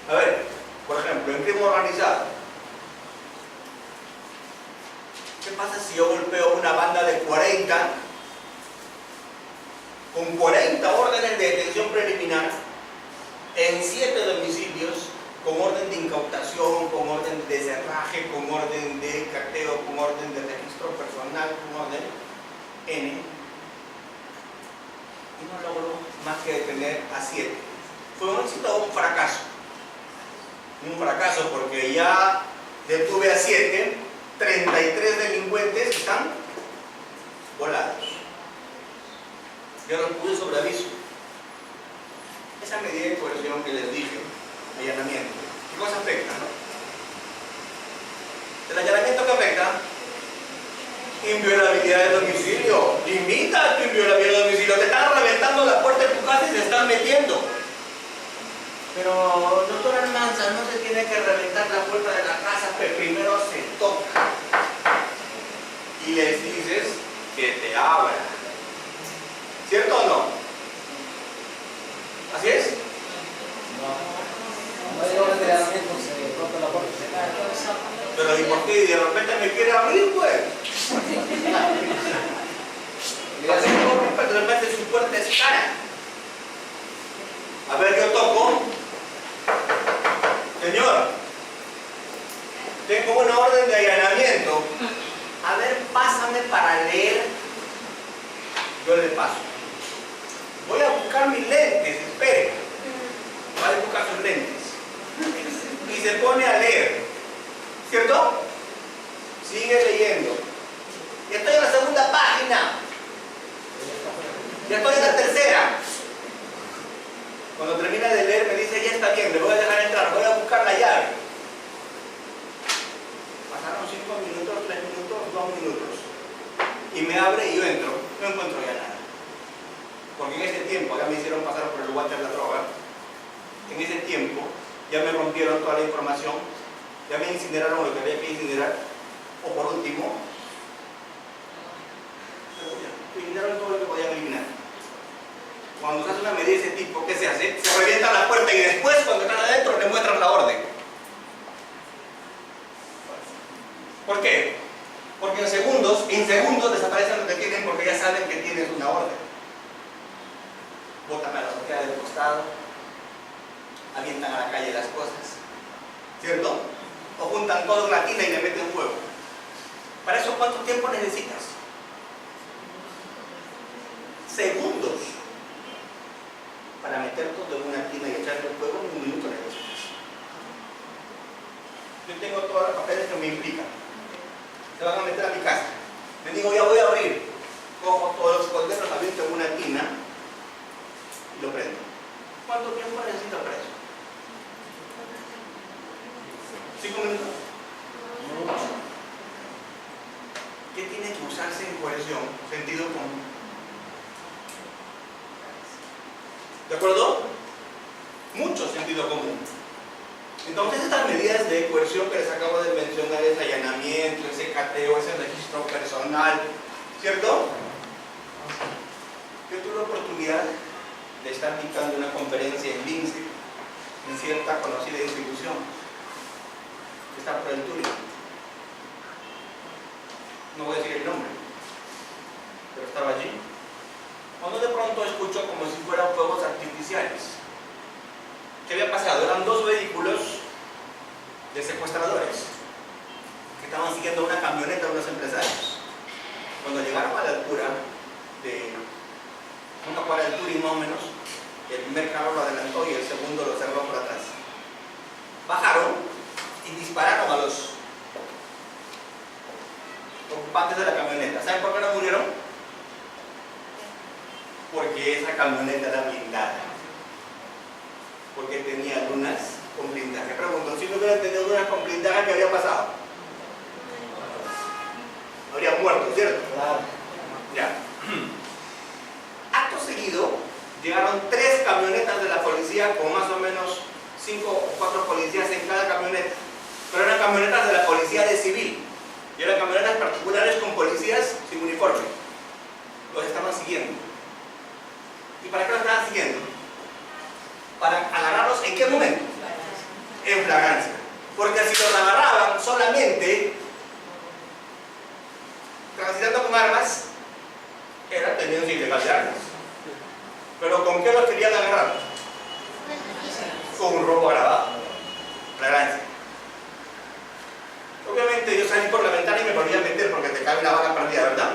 A ver, por ejemplo, en crimen organizado, ¿qué pasa si yo golpeo una banda de 40 con 40 órdenes de detención preliminar en 7 domicilios, con orden de incautación, con orden de cerraje, con orden de cateo, con orden de registro personal, con orden N? Y no logro más que detener a 7. ¿Fue un éxito o un fracaso? Un fracaso porque ya detuve a 7, 33 delincuentes están volados. Yo los puse sobre aviso. Esa medida de coerción que les dije, allanamiento, ¿qué cosa afecta, no? ¿El allanamiento qué afecta? Inviolabilidad de domicilio. Limita tu inviolabilidad de domicilio. Te están reventando la puerta de tu casa y se están metiendo. Pero, doctora Almanza, no se tiene que reventar la puerta de la casa, pero primero se toca. Y les dices que te abra. ¿Cierto o no? ¿Así es? No hay orden de allanamiento, se corta la puerta. Pero ¿y por qué? Y de repente me quiere abrir, pues. Así como de repente su puerta es cara. A ver, yo toco. Señor, tengo una orden de allanamiento. A ver, pásame para leer. Yo le paso. Voy a buscar mis lentes, espere. Va a buscar sus lentes. Y se pone a leer. ¿Cierto? Sigue leyendo. Ya estoy en la segunda página. Ya estoy en la tercera. Cuando termina de leer me dice, ya está bien, le voy a dejar entrar, voy a buscar la llave. Pasaron 5 minutos, 3 minutos, 2 minutos. Y me abre y yo entro. No encuentro ya nada. Porque en ese tiempo, ya me hicieron pasar por el water de la droga. En ese tiempo, ya me rompieron toda la información. Ya me incineraron lo que había que incinerar. O por último, eliminaron todo lo que podían eliminar. Cuando se hace una medida de ese tipo, ¿qué se hace? Se revienta la puerta y después, cuando están adentro, le muestran la orden. ¿Por qué? Porque en segundos desaparecen lo que tienen porque ya saben que tienes una orden. Botan a la azotea del costado, avientan a la calle las cosas, ¿cierto? O juntan todo en la tina y le meten fuego. ¿Para eso cuánto tiempo necesitas? Segundos. Para meter todo en una tina y echarle fuego en 1 minuto necesitas. Yo tengo todos los papeles que me implican. Se van a meter a mi casa. Me digo, ya voy a abrir. Cojo todos los colderos, los aviento en una tina y lo prendo. ¿Cuánto tiempo necesito para eso? 5 minutos. ¿Qué tiene que usarse en coerción? Sentido común. ¿De acuerdo? Mucho sentido común. Entonces estas medidas de coerción que les acabo de mencionar, ese allanamiento, ese cateo, ese registro personal, ¿cierto? Yo tuve la oportunidad de estar dictando una conferencia en Lince, en cierta conocida institución, que está por el Turing. No voy a decir el nombre, pero estaba allí. Cuando de pronto escucho como si fueran fuegos artificiales. ¿Qué había pasado? Eran 2 vehículos de secuestradores que estaban siguiendo una camioneta de unos empresarios. Cuando llegaron a la altura de una cuadra del Turing más o menos, el primer carro lo adelantó y el segundo lo cerró por atrás. Bajaron y dispararon a los ocupantes de la camioneta. ¿Saben por qué no murieron? Porque esa camioneta era blindada. Porque tenía lunas con blindaje. Pregunto, si no hubieran tenido lunas con blindaje, ¿qué habría pasado? Habrían muerto, ¿cierto? Claro. Ya. Acto seguido, llegaron 3 camionetas de la policía con más o menos 5 o 4 policías en cada camioneta. Pero eran camionetas de la policía de civil. Y eran camionetas particulares con policías sin uniforme. Los estaban siguiendo. ¿Y para qué los estaban siguiendo? Para agarrarlos ¿en qué momento? En flagrancia. Porque si los agarraban solamente transitando con armas, era tenencia ilegal de armas. Pero ¿con qué los querían agarrar? Con un robo agravado. Flagrancia. Obviamente yo salí por la ventana y me volví a meter porque te cae una bala perdida, ¿verdad?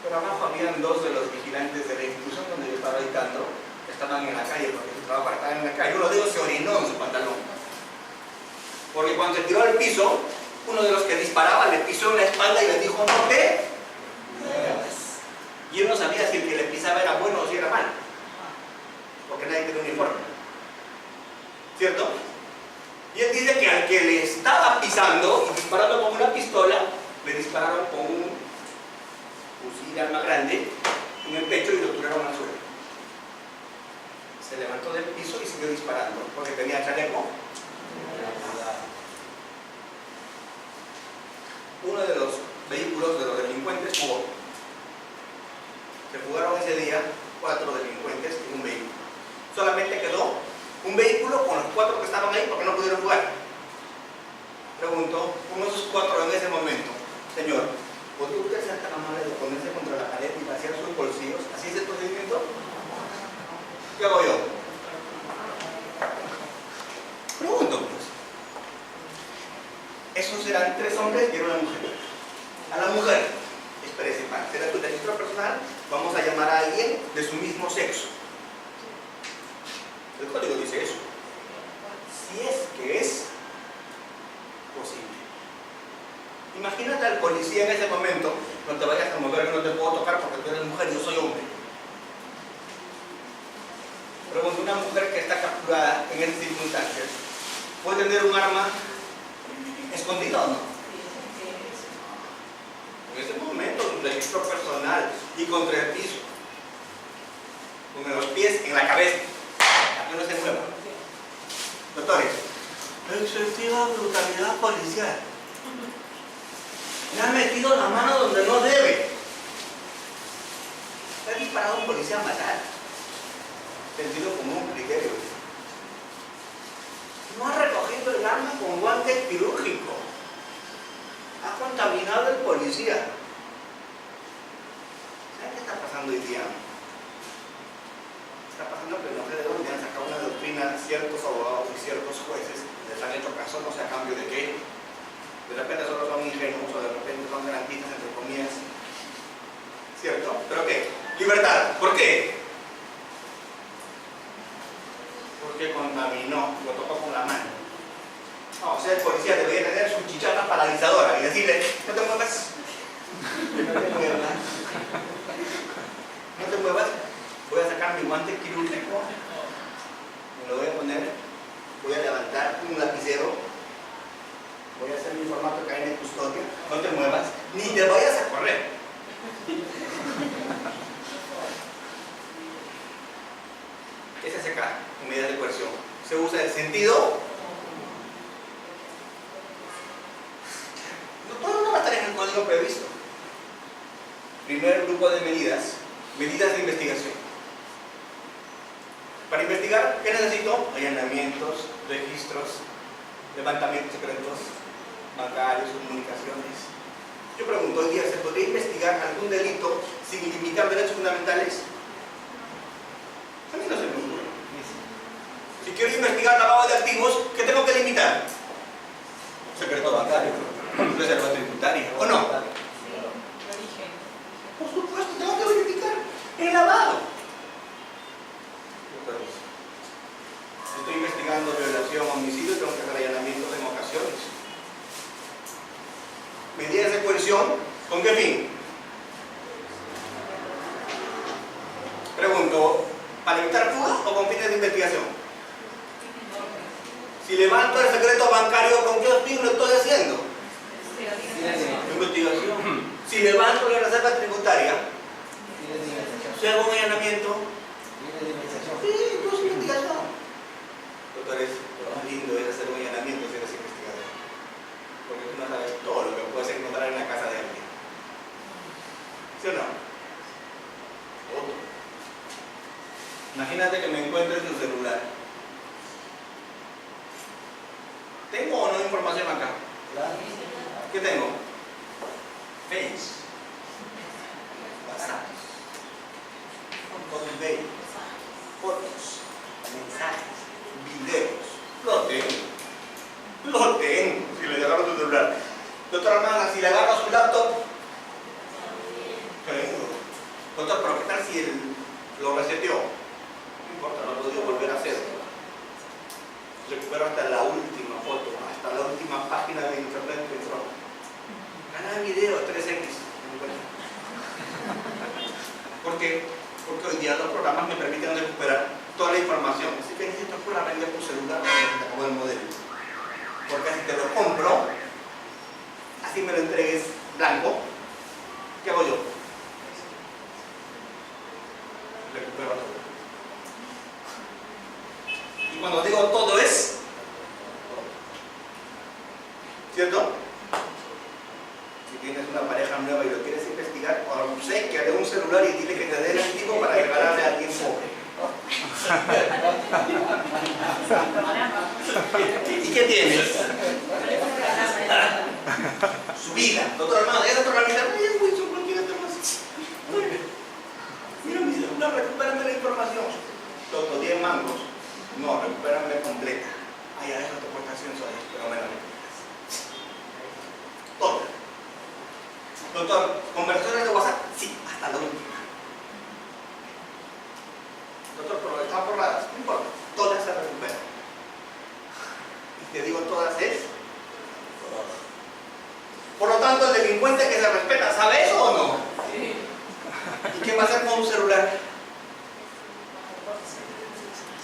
Pero abajo habían 2 de los vigilantes de la institución donde yo estaba dictando. Estaban en la calle porque su trabajo estaba en la calle. Uno de ellos se orinó en su pantalón. Porque cuando se tiró al piso, Uno de los que disparaba le pisó en la espalda y le dijo, no te muevas. Y él no sabía si el que le pisaba era bueno o si era malo, porque nadie tenía uniforme, ¿cierto? Y él dice que al que le estaba pisando y disparando con una pistola, le dispararon con un fusil de arma grande en el pecho y lo tiraron al suelo. Se levantó del piso y siguió disparando porque tenía chaleco. Uno de los vehículos de los delincuentes fugó. Se fugaron ese día 4 delincuentes en un vehículo. Solamente quedó un vehículo con los 4 que estaban ahí porque no pudieron fugar. Pregunto, uno de esos 4 en ese momento, señor, ¿podría usted ser tan amable de ponerse contra la pared y vaciar sus bolsillos? ¿Así es el procedimiento? ¿Qué hago yo? Pregunto, pues. Esos eran 3 hombres y era una mujer. A la mujer, espérese, para hacer tu registro personal, vamos a llamar a alguien de su mismo sexo. El código dice eso. Si es que es posible. Imagínate al policía en ese momento, no te vayas a mover, no te puedo tocar porque tú eres mujer y yo soy hombre. Pregunto, una mujer que está capturada en esas circunstancias, ¿puede tener un arma escondida o no? En ese momento, un registro personal y contra el piso, con los pies en la cabeza, para que no se mueva. Doctores, excesiva brutalidad policial. Le han metido la mano donde no debe. Le ha disparado a un policía a matar. Sentido común, criterio. No ha recogido el arma con guante quirúrgico. Ha contaminado el policía. ¿Saben qué está pasando hoy día? Está pasando que no sé de dónde han sacado una doctrina ciertos abogados y ciertos jueces, les han hecho caso, no sé a cambio de qué. De repente solo son ingenuos o de repente son garantistas, entre comillas. ¿Cierto? ¿Pero qué? Libertad. ¿Por qué? Porque contaminó, lo tocó con la mano. No, o sea, el policía debería tener su chichata paralizadora y decirle, no te muevas. No te muevas. No te muevas. Voy a sacar mi guante quirúrgico. Me lo voy a poner. Voy a levantar un lapicero. Voy a hacer mi formato de cadena de custodia. No te muevas. Ni te vayas a correr. ¿Qué se hace acá en medidas de coerción? Se usa el sentido. Todo no va a estar en el código previsto. Primer grupo de medidas. Medidas de investigación. Para investigar, ¿qué necesito? Allanamientos, registros, levantamientos secretos, bancarios, comunicaciones. Yo pregunto, hoy día, ¿se podría investigar algún delito sin limitar derechos fundamentales? A mí no se me ocurre. Si quiero investigar lavado de activos, ¿qué tengo que limitar? Secreto bancario, reserva tributaria, ¿o no? Por supuesto, tengo que verificar el lavado. Estoy investigando violación, homicidio, tengo que hacer allanamientos en ocasiones. Medidas de coerción, ¿con qué fin? Pregunto, ¿para evitar fuga o con fines de investigación? Si levanto el secreto bancario, ¿con qué fin lo estoy haciendo? Investigación. Si levanto la reserva tributaria, si hago un allanamiento, sí, pues investigación. Doctores, lo más lindo es hacer un allanamiento si eres investigador. Porque tú no sabes todo lo que puedes encontrar en la casa de alguien. ¿Sí o no? Otro. Imagínate que me encuentro en tu celular. ¿Tengo o no información acá? ¿Qué tengo? Face, WhatsApp, mail, fotos, mensajes, videos. Lo tengo. Si le agarro tu celular. Doctor Armada, si le agarro su laptop, tengo. Doctor, pero ¿qué tal si él lo reseteó? No importa, no podía volver a hacerlo. Recupero hasta la última foto, hasta la última página de internet de información. qué? Porque hoy día los programas me permiten recuperar toda la información. Así que necesito pura vender tu celular cuando se te acabó el modelo. Porque si te lo compro, así me lo entregues blanco, ¿qué hago yo? Recupero todo. Y cuando digo todo es, ¿cierto? Si tienes una pareja nueva y lo quieres investigar, o sé que haré un celular y dile que te dé el antiguo para regalarle a alguien pobre. ¿Y qué tienes? Su vida. Doctor Armando, ¿es otro ramita? Es muy chulo, quédate más. Mira mi celular, recupérame la información. Doctor, 10 mangos. No, recupérame completa. Ay, ya deja tu aportación sola, pero me la recuperas. Toda. Doctor, ¿conversaciones de WhatsApp? Sí, hasta la última. Doctor, pero están borradas. No importa, todas se recuperan. Y te digo todas es todas. Por lo tanto, el delincuente que se respeta, ¿sabe eso o no? Sí. ¿Y qué va a hacer con un celular?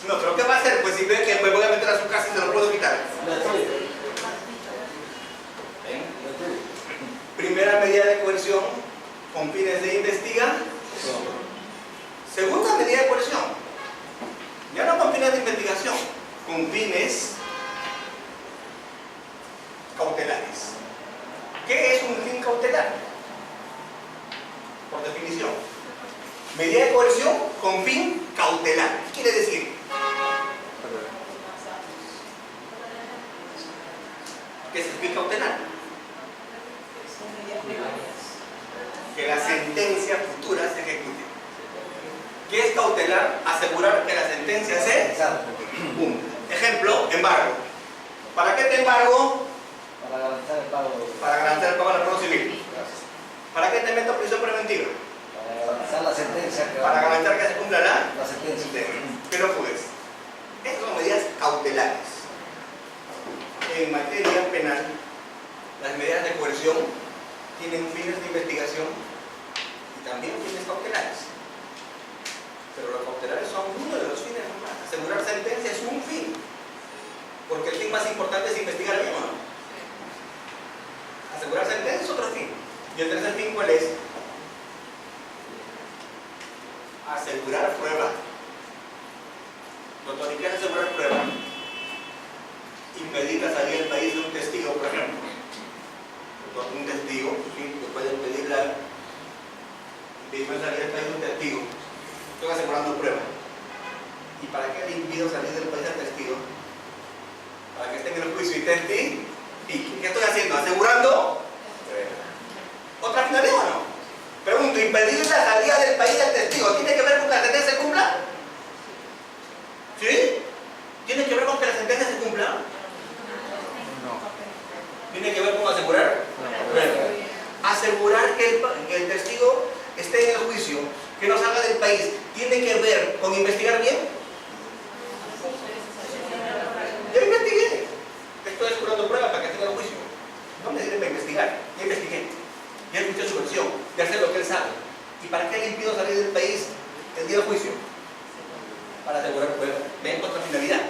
No, pero ¿qué va a hacer? Pues si ve que me voy a meter a su casa y se lo puedo quitar. ¿Ven? Primera medida de coerción con fines de investigación. Segunda medida de coerción, ya no con fines de investigación, con fines cautelares. ¿Qué es un fin cautelar? Por definición, medida de coerción con fin cautelar. ¿Qué quiere decir? ¿Qué es el fin cautelar? Que la sentencia futura se ejecute. ¿Qué es cautelar? Asegurar que la sentencia se cumpla. Ejemplo, embargo. ¿Para qué te embargo? Para garantizar el pago. Para garantizar el pago del Código Civil. ¿Para qué te meto a prisión preventiva? Para garantizar la sentencia. Para garantizar que se cumpla la sentencia. Que no fugues. Estas son medidas cautelares. En materia penal, las medidas de coerción tienen fines de investigación y también fines cautelares. Pero los cautelares son uno de los fines nomás. Asegurar sentencia es un fin. Porque el fin más importante es investigar bien, ¿no? Asegurar sentencia es otro fin. ¿Y el tercer fin cuál es? Asegurar prueba. Doctor, ¿y qué es asegurar prueba? Impedir la salida del país de un testigo, por ejemplo. Doctor, un testigo, sí, que puede impedir la salida del país de un testigo. Estoy asegurando prueba. ¿Y para qué le impido salir del país al testigo? Para que esté en el juicio y testigo. ¿Y qué estoy haciendo? ¿Asegurando? ¿Otra finalidad o no? Pregunto, ¿impedir la salida del país del testigo tiene que ver con que la sentencia se cumpla? ¿Sí? ¿Tiene que ver con que la sentencia se cumpla? No. ¿Tiene que ver con asegurar? No. Asegurar que el testigo esté en el juicio, que no salga del país, ¿tiene que ver con investigar bien? Ya investigué. Estoy asegurando pruebas para que tenga el juicio. No me sirve para investigar. Ya investigué. Ya escuché su versión. Ya sé lo que él sabe. ¿Y para qué le impido salir del país el día del juicio? Para asegurar pruebas. Ven otra finalidad.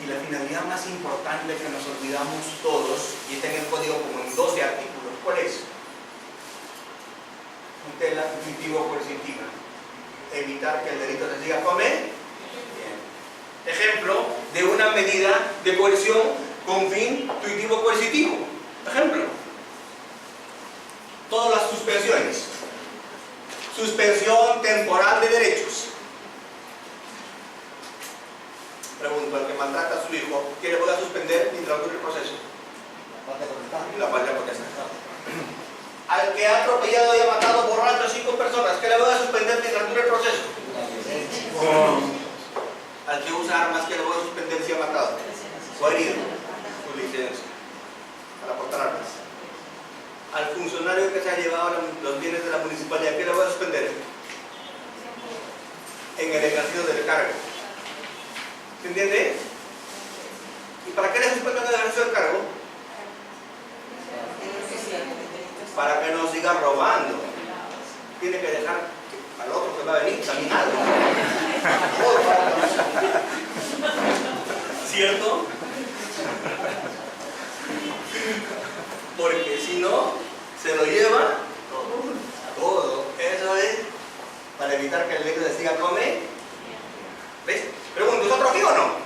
Y la finalidad más importante que nos olvidamos todos, y está en el código como en 12 artículos, ¿cuál es? Tutela intuitivo-coercitiva. Evitar que el delito se siga cometiendo. Ejemplo de una medida de coerción con fin intuitivo-coercitivo. Ejemplo. Todas las suspensiones. Suspensión temporal de derechos. Pregunto, al que maltrata a su hijo, ¿qué le voy a suspender mientras dure el proceso? La falta de potestad. Al que ha atropellado y ha matado borracho a 5 personas, ¿qué le voy a suspender mientras dure el proceso? Al que usa armas, ¿qué le voy a suspender si ha matado? O herido. Su licencia. Para portar armas. Al funcionario que se ha llevado los bienes de la municipalidad, ¿qué le voy a suspender? En el ejercicio del cargo. ¿Se entiende? ¿Y para qué le suspendo en el ejercicio del cargo? Para que no siga robando. tiene que dejar que al otro que va a venir también algo. ¿Cierto? Porque si no, se lo lleva todo. Eso es para evitar que el lecho se siga comiendo. ¿Ves? Pregunto, ¿es otro aquí o no?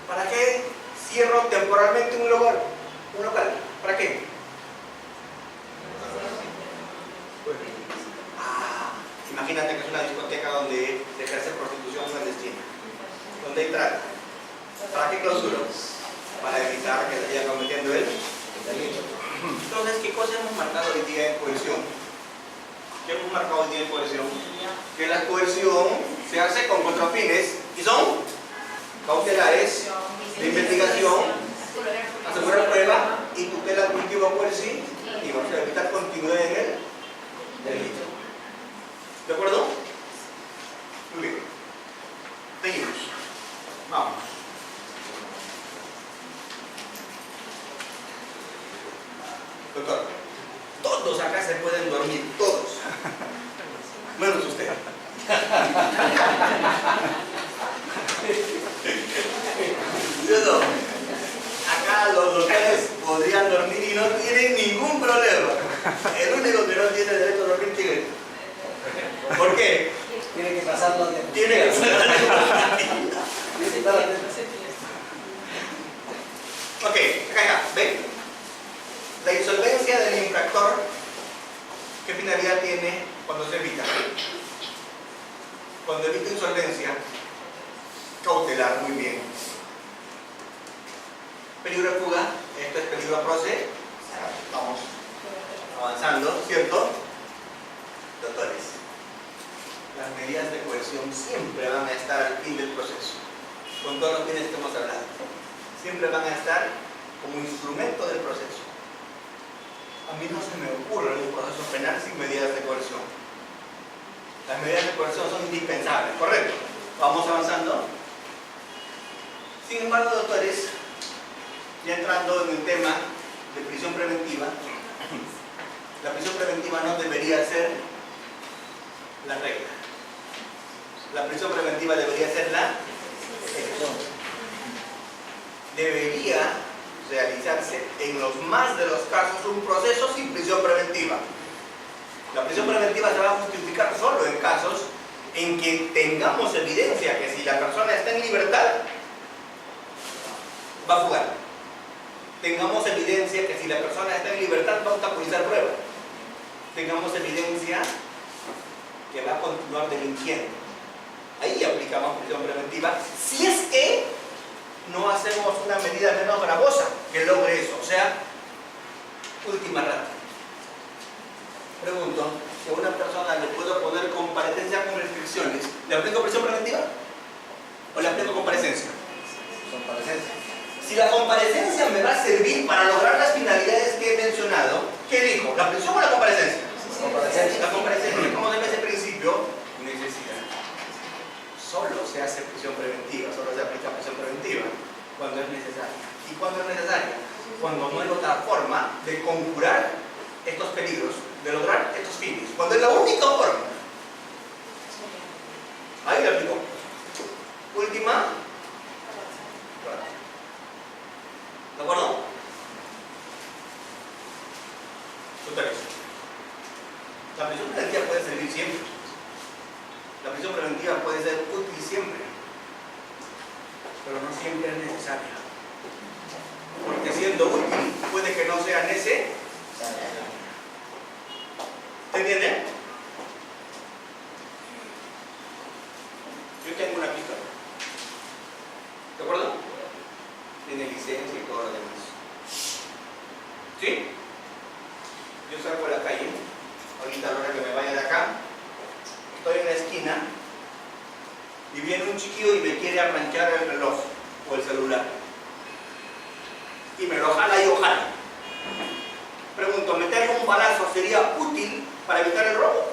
¿Para qué cierro temporalmente un local? ¿Para qué? Imagínate que es una discoteca donde se ejerce prostitución clandestina, donde hay trata. ¿Para qué clausura? Para evitar que se siga cometiendo el delito. Entonces, ¿qué cosa hemos marcado hoy día en coerción? ¿Qué hemos marcado hoy día en coerción? Que la coerción se hace con contrafines y son cautelares de investigación, asegurar prueba y tutela cultivo coercitiva y vamos a evitar continuidad en el delito. ¿De acuerdo? Muy bien. Seguimos. Vamos. Doctor, todos acá se pueden dormir, todos. Menos usted. ¿Cierto? Acá los locales podrían dormir y no tienen ningún problema. El único que no tiene derecho a dormir tiene. ¿Por qué? Tiene que pasarlo de... Tiene que Ok, acá, ¿ven? La insolvencia del infractor, ¿qué finalidad tiene cuando se evita? Cuando evita insolvencia, cautelar, muy bien. Peligro de fuga, esto es peligro de proceso. Vamos avanzando, ¿cierto? Doctores, las medidas de coerción siempre van a estar al fin del proceso, con todos los fines que hemos hablado. Siempre van a estar como instrumento del proceso. A mí no se me ocurre un proceso penal sin medidas de coerción. Las medidas de coerción son indispensables, ¿correcto? Vamos avanzando. Sin embargo, doctores, ya entrando en el tema de prisión preventiva, la prisión preventiva no debería ser la regla. La prisión preventiva debería ser la excepción. Debería realizarse en los más de los casos un proceso sin prisión preventiva. La prisión preventiva se va a justificar solo en casos en que tengamos evidencia que si la persona está en libertad va a fugar. Tengamos evidencia que si la persona está en libertad va a obstaculizar pruebas. Tengamos evidencia que va a continuar delinquiendo. Ahí aplicamos prisión preventiva, si es que no hacemos una medida menos gravosa que logre eso. O sea, última rata. Pregunto, si a una persona le puedo poner comparecencia con restricciones, ¿le aplico prisión preventiva? ¿O le aplico comparecencia? Comparecencia. Si la comparecencia me va a servir para lograr las finalidades que he mencionado, ¿qué dijo? ¿La prisión o la comparecencia? Comparecencia. La comparecencia, ¿cómo debe ese principio? Necesidad. Solo se hace prisión preventiva, solo se aplica prisión preventiva cuando es necesaria. ¿Y cuándo es necesaria? Cuando no hay otra forma de conjurar estos peligros, de lograr estos fines. Cuando es la única forma. Ahí le aplico. Última. ¿De acuerdo? Doctores, la prisión preventiva puede servir siempre. La prisión preventiva puede ser útil siempre, pero no siempre es necesaria. Porque siendo útil, puede que no sea necesaria. ¿Te entienden? Yo tengo una pistola. ¿De acuerdo? Tiene licencia y todo lo demás. ¿Sí? Yo salgo a la calle, ahorita a la hora que me vaya de acá, estoy en la esquina y viene un chiquillo y me quiere arrancar el reloj o el celular. Y me lo jala y yo jalo. Pregunto, ¿meterle un balazo sería útil para evitar el robo?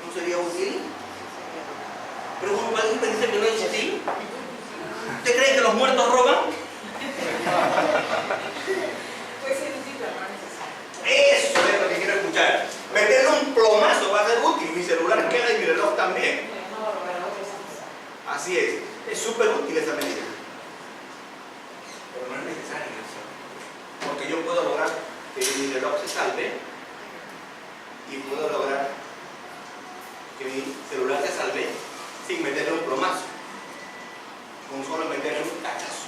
¿No sería útil? Pregunto, ¿alguien me dice que no es útil? ¿Usted cree que los muertos roban? Puede ser útil, pero no necesario. Eso es lo que quiero escuchar. escuchar. Meterle un plomazo va a ser útil. Mi celular queda y mi reloj también. Así es súper útil esa medida. Pero no es necesario eso. Porque yo puedo lograr que mi reloj se salve y puedo lograr que mi celular se salve sin meterle un plomazo. Con solo meterle un cachazo.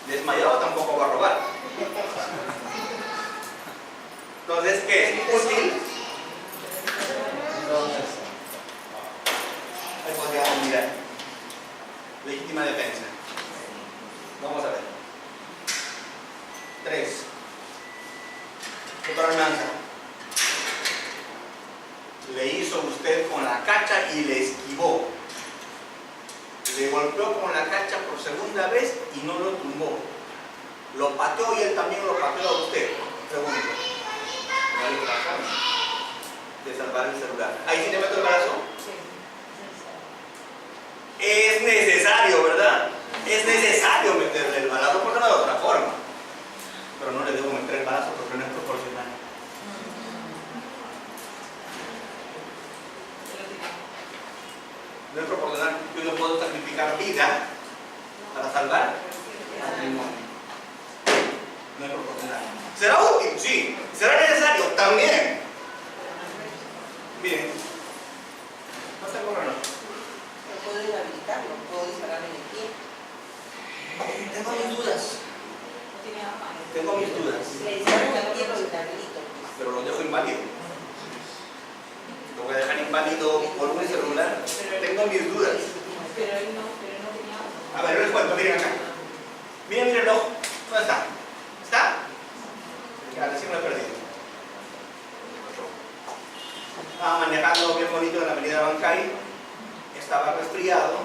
Desmayado tampoco va a robar. Entonces, ¿qué es útil? Ahí podríamos mirar. Legítima defensa. Vamos a ver. 3. Otra hermana. Le hizo usted con la cacha y le esquivó. Le golpeó con la cacha por segunda vez y no lo tumbó. Lo pateó y él también lo pateó a usted. Pregunto. ¿No hay otra forma de salvar el celular? ¿Ahí sí le meto el brazo? Es necesario, ¿verdad? Es necesario meterle el balazo porque no hay otra forma. Pero no le debo meter el balazo porque no es proporcional. No es proporcional. Yo no puedo sacrificar vida para salvar matrimonio. No es proporcional. ¿Será útil? Sí. ¿Será necesario? También. Bien. No tengo reloj. No puedo inhabilitarlo, puedo dispararle en el pie. Tengo mis dudas. Tengo mis dudas. Le disparan en el pie, lo inhabilito. Pero lo dejo inválido. Lo voy a dejar inválido por un celular. Tengo mis dudas. Pero él no tenía. A ver, yo les cuento, miren acá. Miren mi reloj. ¿Dónde está? ¿Está? Ya, recién lo he perdido. Estaba manejando bien bonito en la avenida Bancay. Estaba resfriado.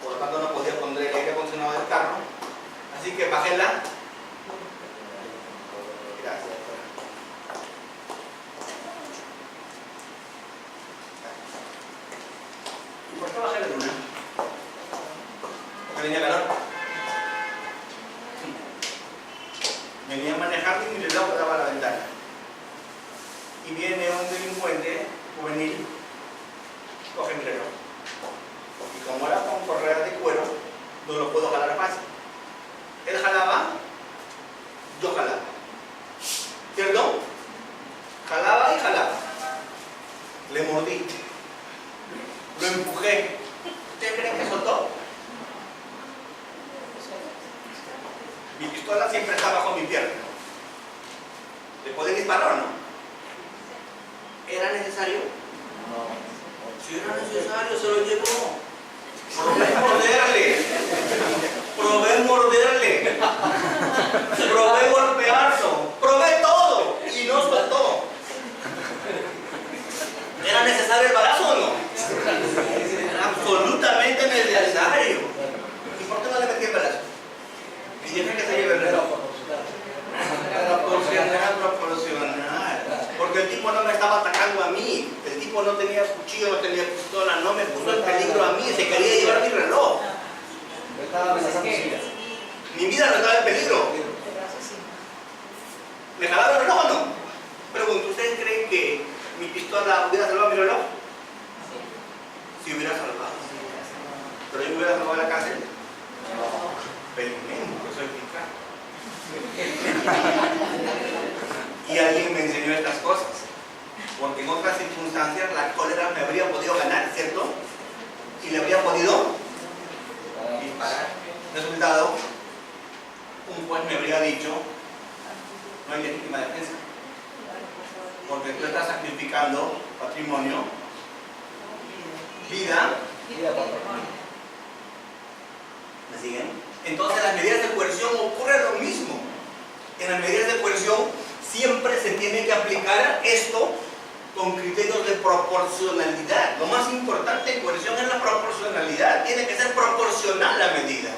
Por lo tanto no podía poner el aire acondicionado del carro. Así que bajéla. Gracias. ¿Y por qué bajé la luna? Porque tenía calor. Venía manejando y mi reloj daba a la ventana. Y viene un delincuente juvenil, coge mi reloj. Y como era con correa de cuero, no lo puedo jalar fácil. Él jalaba, yo jalaba. ¿Cierto? Jalaba y jalaba. Le mordí. Lo empujé. ¿Ustedes creen que soltó? Mi pistola siempre está bajo mi pierna. ¿Le podía disparar o no? ¿Era necesario? No. Si era necesario, se lo llevó. Probé morderle. Probé morderle. Probé golpearlo. Probé todo. Y no soltó. ¿Era necesario el balazo o no? Era absolutamente necesario. ¿Y por qué no le metí el balazo? Y dije que se lleve el reloj. Proporcional. Porque el tipo no me estaba atacando a mí. El tipo no tenía cuchillo, no tenía pistola, no me puso en peligro a mí. Se quería llevar mi reloj. Mi vida no estaba en peligro. ¿Me jalaron el reloj o no? Pregunto, ¿ustedes creen que mi pistola hubiera salvado mi reloj? Si hubiera salvado. ¿Pero yo me hubiera salvado de la cárcel? Felizmente, porque soy fiscal. Y alguien me enseñó estas cosas. Porque en otras circunstancias la cólera me habría podido ganar, ¿cierto? Y le habría podido disparar. Resultado, un juez me habría dicho, no hay legítima defensa. Porque tú estás sacrificando patrimonio, vida. ¿Me siguen? Entonces, en las medidas de coerción ocurre lo mismo. En las medidas de coerción siempre se tiene que aplicar esto con criterios de proporcionalidad. Lo más importante en coerción es la proporcionalidad. Tiene que ser proporcional la medida.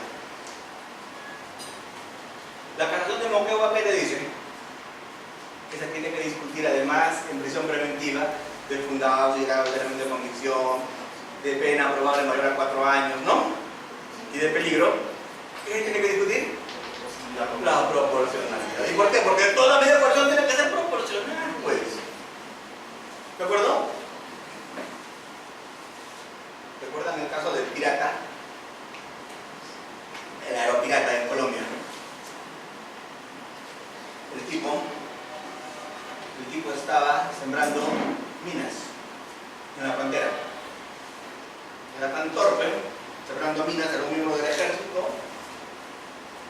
La casación de Moquegua, ¿qué te dice? Que se tiene que discutir además en prisión preventiva del fundado y grado de convicción, de pena probable mayor a 4 años, ¿no? Y de peligro. ¿Qué tiene que discutir? La proporcionalidad. ¿Por qué? Porque toda medida de coerción tiene que ser proporcional, pues. ¿De acuerdo? ¿Recuerdan el caso del pirata? El aeropirata en Colombia. El tipo estaba sembrando minas en la frontera. Era tan torpe, sembrando minas, era un miembro del ejército,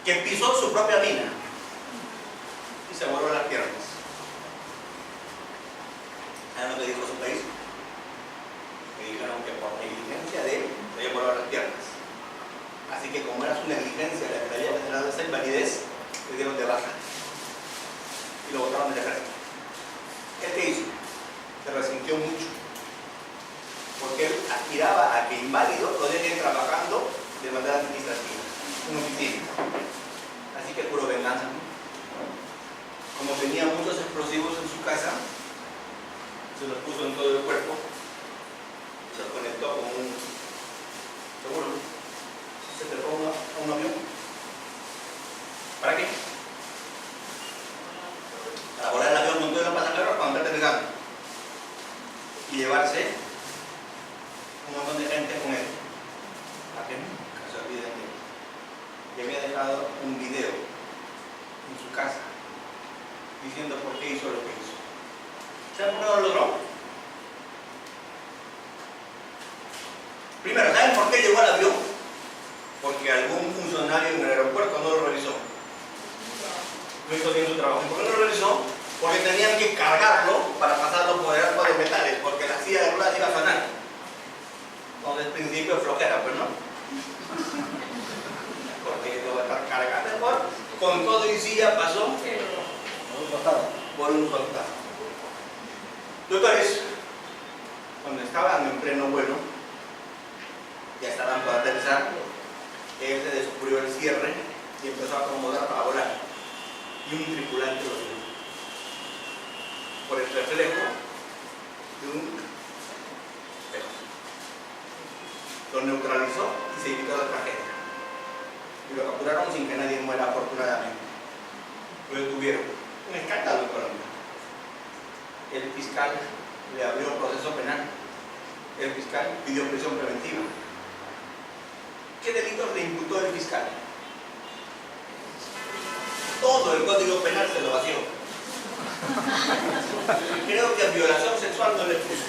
que pisó su propia mina y se voló las piernas. ¿Saben lo que dijo su país? Me dijeron que por negligencia de él se había volado las piernas. Así que como era su negligencia la que le había generado esa invalidez, le dieron de baja y lo botaron del ejército. ¿Qué te hizo? Se resintió mucho, porque él aspiraba a que inválidos podían ir trabajando de manera administrativa, en oficina. Así que juró venganza. Como tenía muchos explosivos en su casa, se los puso en todo el cuerpo, se los conectó con un seguro. Se trepó a un avión. ¿Para qué? Para volar el avión con todos los pasajeros cuando está aterrizando y llevarse un montón de gente con él. ¿Para qué nunca se olviden de él? Y había dejado un video en su casa diciendo por qué hizo lo que hizo. ¿Saben por qué no lo logró? Primero, ¿saben por qué llegó al avión? Porque algún funcionario en el aeropuerto no lo revisó. No hizo bien su trabajo. ¿Por qué no lo revisó? Porque tenían que cargarlo para pasarlo por el arco de metales, porque la silla de ruedas iba a sonar. Entonces, principio de flojera, pues no. Porque lo va a estar cargando mejor. Con todo y silla pasó por un costado. Doctores, cuando estaban en pleno vuelo, ya estaban por aterrizar, él se descubrió el cierre y empezó a acomodar para volar. Y un tripulante lo vio. Por el reflejo de un espejo. Lo neutralizó y se evitó la tragedia. Y lo capturaron sin que nadie muera, afortunadamente. Lo detuvieron. Un escándalo en Colombia. El fiscal le abrió un proceso penal. El fiscal pidió prisión preventiva. ¿Qué delitos le imputó el fiscal? Todo el código penal se lo vació. Creo que violación sexual no le puso.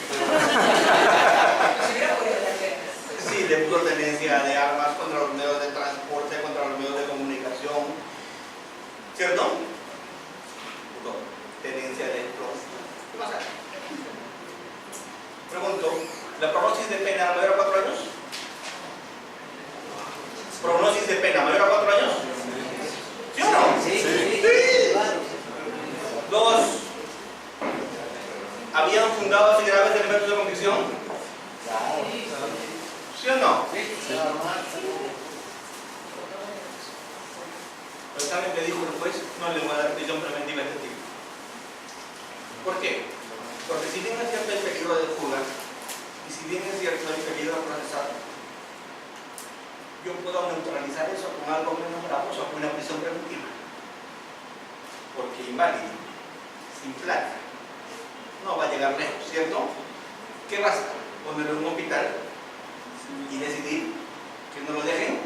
Sí, le puso tenencia de armas contra los medios de transporte, contra los medios de comunicación. ¿Cierto? Puso tenencia de explosivos. ¿Qué pasa? Pregunto, ¿la prognosis de pena mayor a 4 años? ¿Prognosis de pena mayor a 4 años? ¿Sí o no? Sí. Dos, ¿habían fundados y graves elementos de convicción? ¿Sí o no? El examen que dijo el juez, no le voy a dar prisión preventiva a este tipo. ¿Por qué? Porque si bien es cierto el peligro de fuga, y si bien es cierto el peligro procesal, yo puedo neutralizar eso con algo menos gravoso, con una prisión preventiva. Porque inválido, sin plata, no va a llegar lejos, ¿cierto? ¿Qué basta? Ponerlo en un hospital y decidir que no lo dejen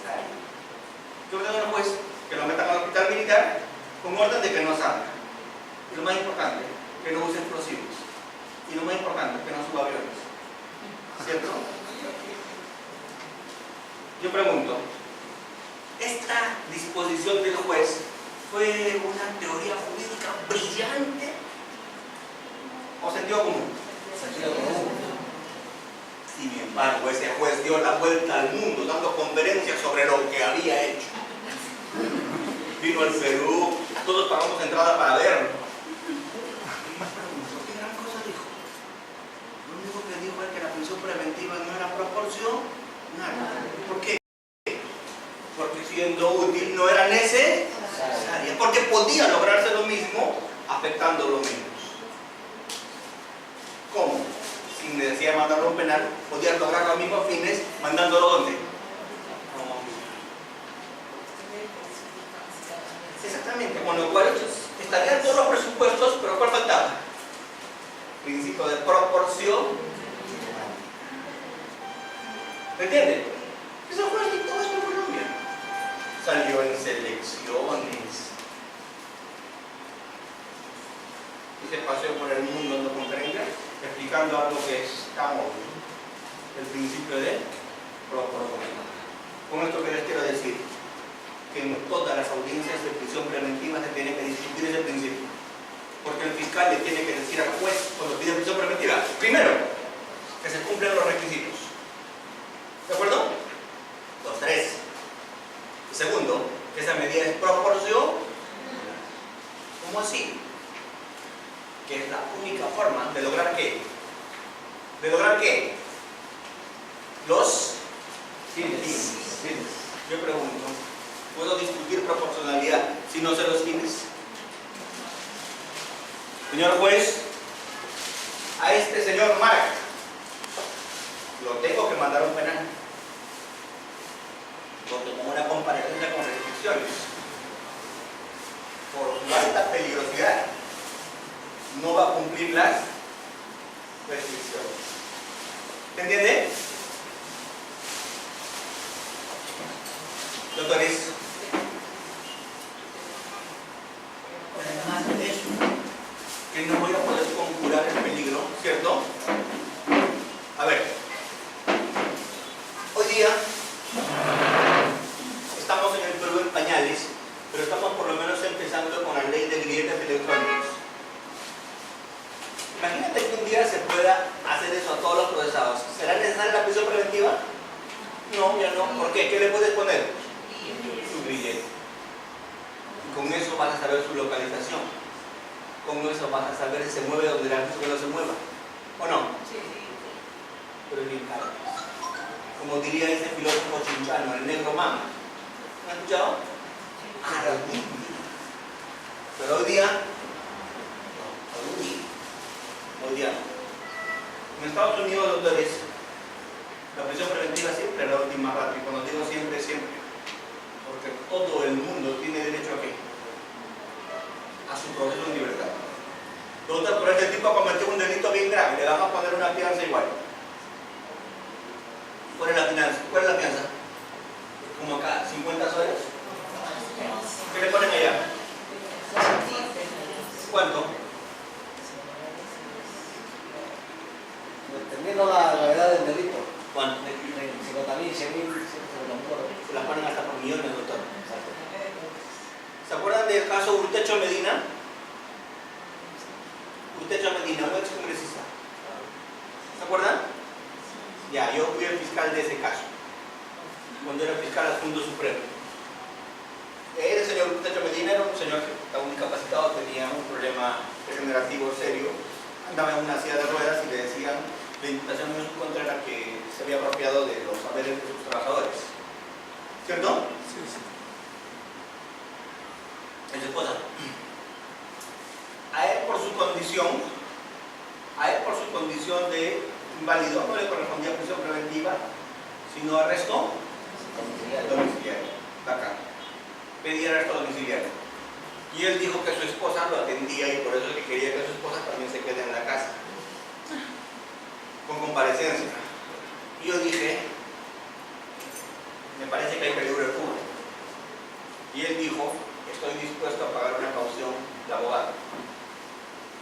salir. ¿Qué ordena el juez? Que lo metan al hospital militar con orden de que no salga. Y lo más importante, que no use explosivos. Y lo más importante, que no suba aviones. ¿Cierto? Yo pregunto, ¿esta disposición del juez fue una teoría jurídica brillante o sentido común? Sentido común. Sin embargo, ese juez dio la vuelta al mundo dando conferencias sobre lo que había hecho. Vino al Perú, todos pagamos entrada para verlo. Y me pregunto, ¿qué gran cosa dijo? Lo único que dijo es que la prisión preventiva no era proporcional. ¿Por qué? Porque siendo útil no era necesaria. Porque podía lograrse lo mismo afectando lo menos. ¿Cómo? Sin necesidad de mandarlo a un penal, podía lograr los mismos fines mandándolo ¿dónde? Esa Exactamente, con lo cual estarían todos los presupuestos, pero ¿cuál faltaba? Principio de proporción. ¿Me entienden? Eso fue así todo esto en Colombia. Salió en selecciones. Y se paseó por el mundo, ¿no comprende? Explicando algo que es tan obvio. El principio de proporción. Con esto que les quiero decir, que en todas las audiencias de prisión preventiva se tiene que discutir ese principio. Porque el fiscal le tiene que decir al juez cuando pide prisión preventiva, primero, que se cumplen los requisitos. ¿De acuerdo? Los tres. Y segundo, que esa medida es proporción. ¿Cómo así? Que es la única forma de lograr ¿qué? ¿De lograr qué? Los fines. Yo pregunto, ¿puedo discutir proporcionalidad si no sé los fines? Señor juez, a este señor Marc lo tengo que mandar a un penal, porque con una comparecencia con restricciones, por su alta peligrosidad, no va a cumplir las restricciones. ¿Se entiende? Doctores, además de eso, que no voy a poder conjurar el peligro, ¿cierto? A ver, hoy día estamos en el Perú en pañales, pero estamos por lo menos empezando con la ley de grilletes electrónicos. Imagínate que un día se pueda hacer eso a todos los procesados. ¿Será necesaria la prisión preventiva? No, ya no. ¿Por qué? ¿Qué le puedes poner? Su grillete. Y con eso vas a saber su localización. Con eso vas a saber si se mueve donde la que no se mueva. ¿O no? Sí. Pero es bien caro. Como diría ese filósofo chinchano, el negro mama. ¿Me han escuchado? Pero hoy día, hoy día, en Estados Unidos, doctores, la prisión preventiva siempre es la última parte. Y cuando digo siempre, siempre. Porque todo el mundo tiene derecho a qué? A su proceso en libertad. Doctor, pero este tipo cometió un delito bien grave, le van a poner una fianza igual. ¿Cuál es la fianza? ¿Cuál es la fianza? Como acá, 50 soles. ¿Qué le ponen allá? ¿Cuánto? Dependiendo la gravedad del delito. ¿Cuánto? 50.000, 100.000, 100.000. Se las ponen hasta por millones, doctor. ¿Se acuerdan del caso Urtecho Medina? Urtecho Medina, un ex congresista. ¿Se acuerdan? Ya, yo fui el fiscal de ese caso, cuando era fiscal adjunto supremo. El señor Urtecho Medina era un señor que estaba incapacitado, tenía un problema degenerativo serio, andaba en una silla de ruedas y le decían, la imputación en su contra era que se había apropiado de los saberes de sus trabajadores. ¿Cierto? Sí, sí. Es su esposa. A él por su condición de inválido no le correspondía prisión preventiva, sino arresto domiciliario. Acá. Pedía arresto domiciliario. Y él dijo que su esposa lo atendía y por eso es que quería que su esposa también se quede en la casa. Con comparecencia. Y yo dije, me parece que hay peligro de fuga. Y él dijo, estoy dispuesto a pagar una caución de abogado.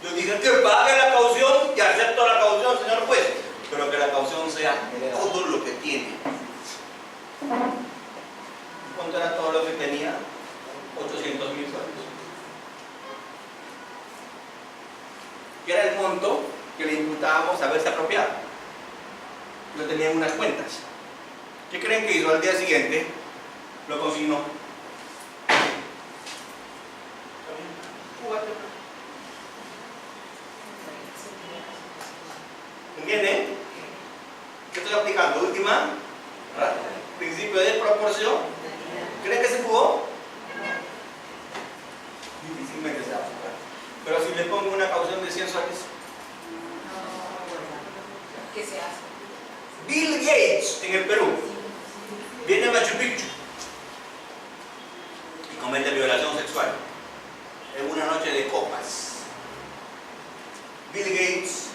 Yo dije que pague la caución y acepto la caución, señor juez, pero que la caución sea todo lo que tiene. ¿Cuánto era todo lo que tenía? 800.000 soles. Que era el monto que le imputábamos haberse apropiado. Lo tenía en unas cuentas. ¿Qué creen que hizo al día siguiente? Lo consignó. ¿Entienden? ¿Qué estoy aplicando? Última, principio de proporción. ¿Creen que se jugó? Difícilmente se va a jugar. Pero si le pongo una caución de 100 soles. ¿Qué se hace? Bill Gates en el Perú viene a Machu Picchu y comete violación sexual. en una noche de copas. Bill Gates,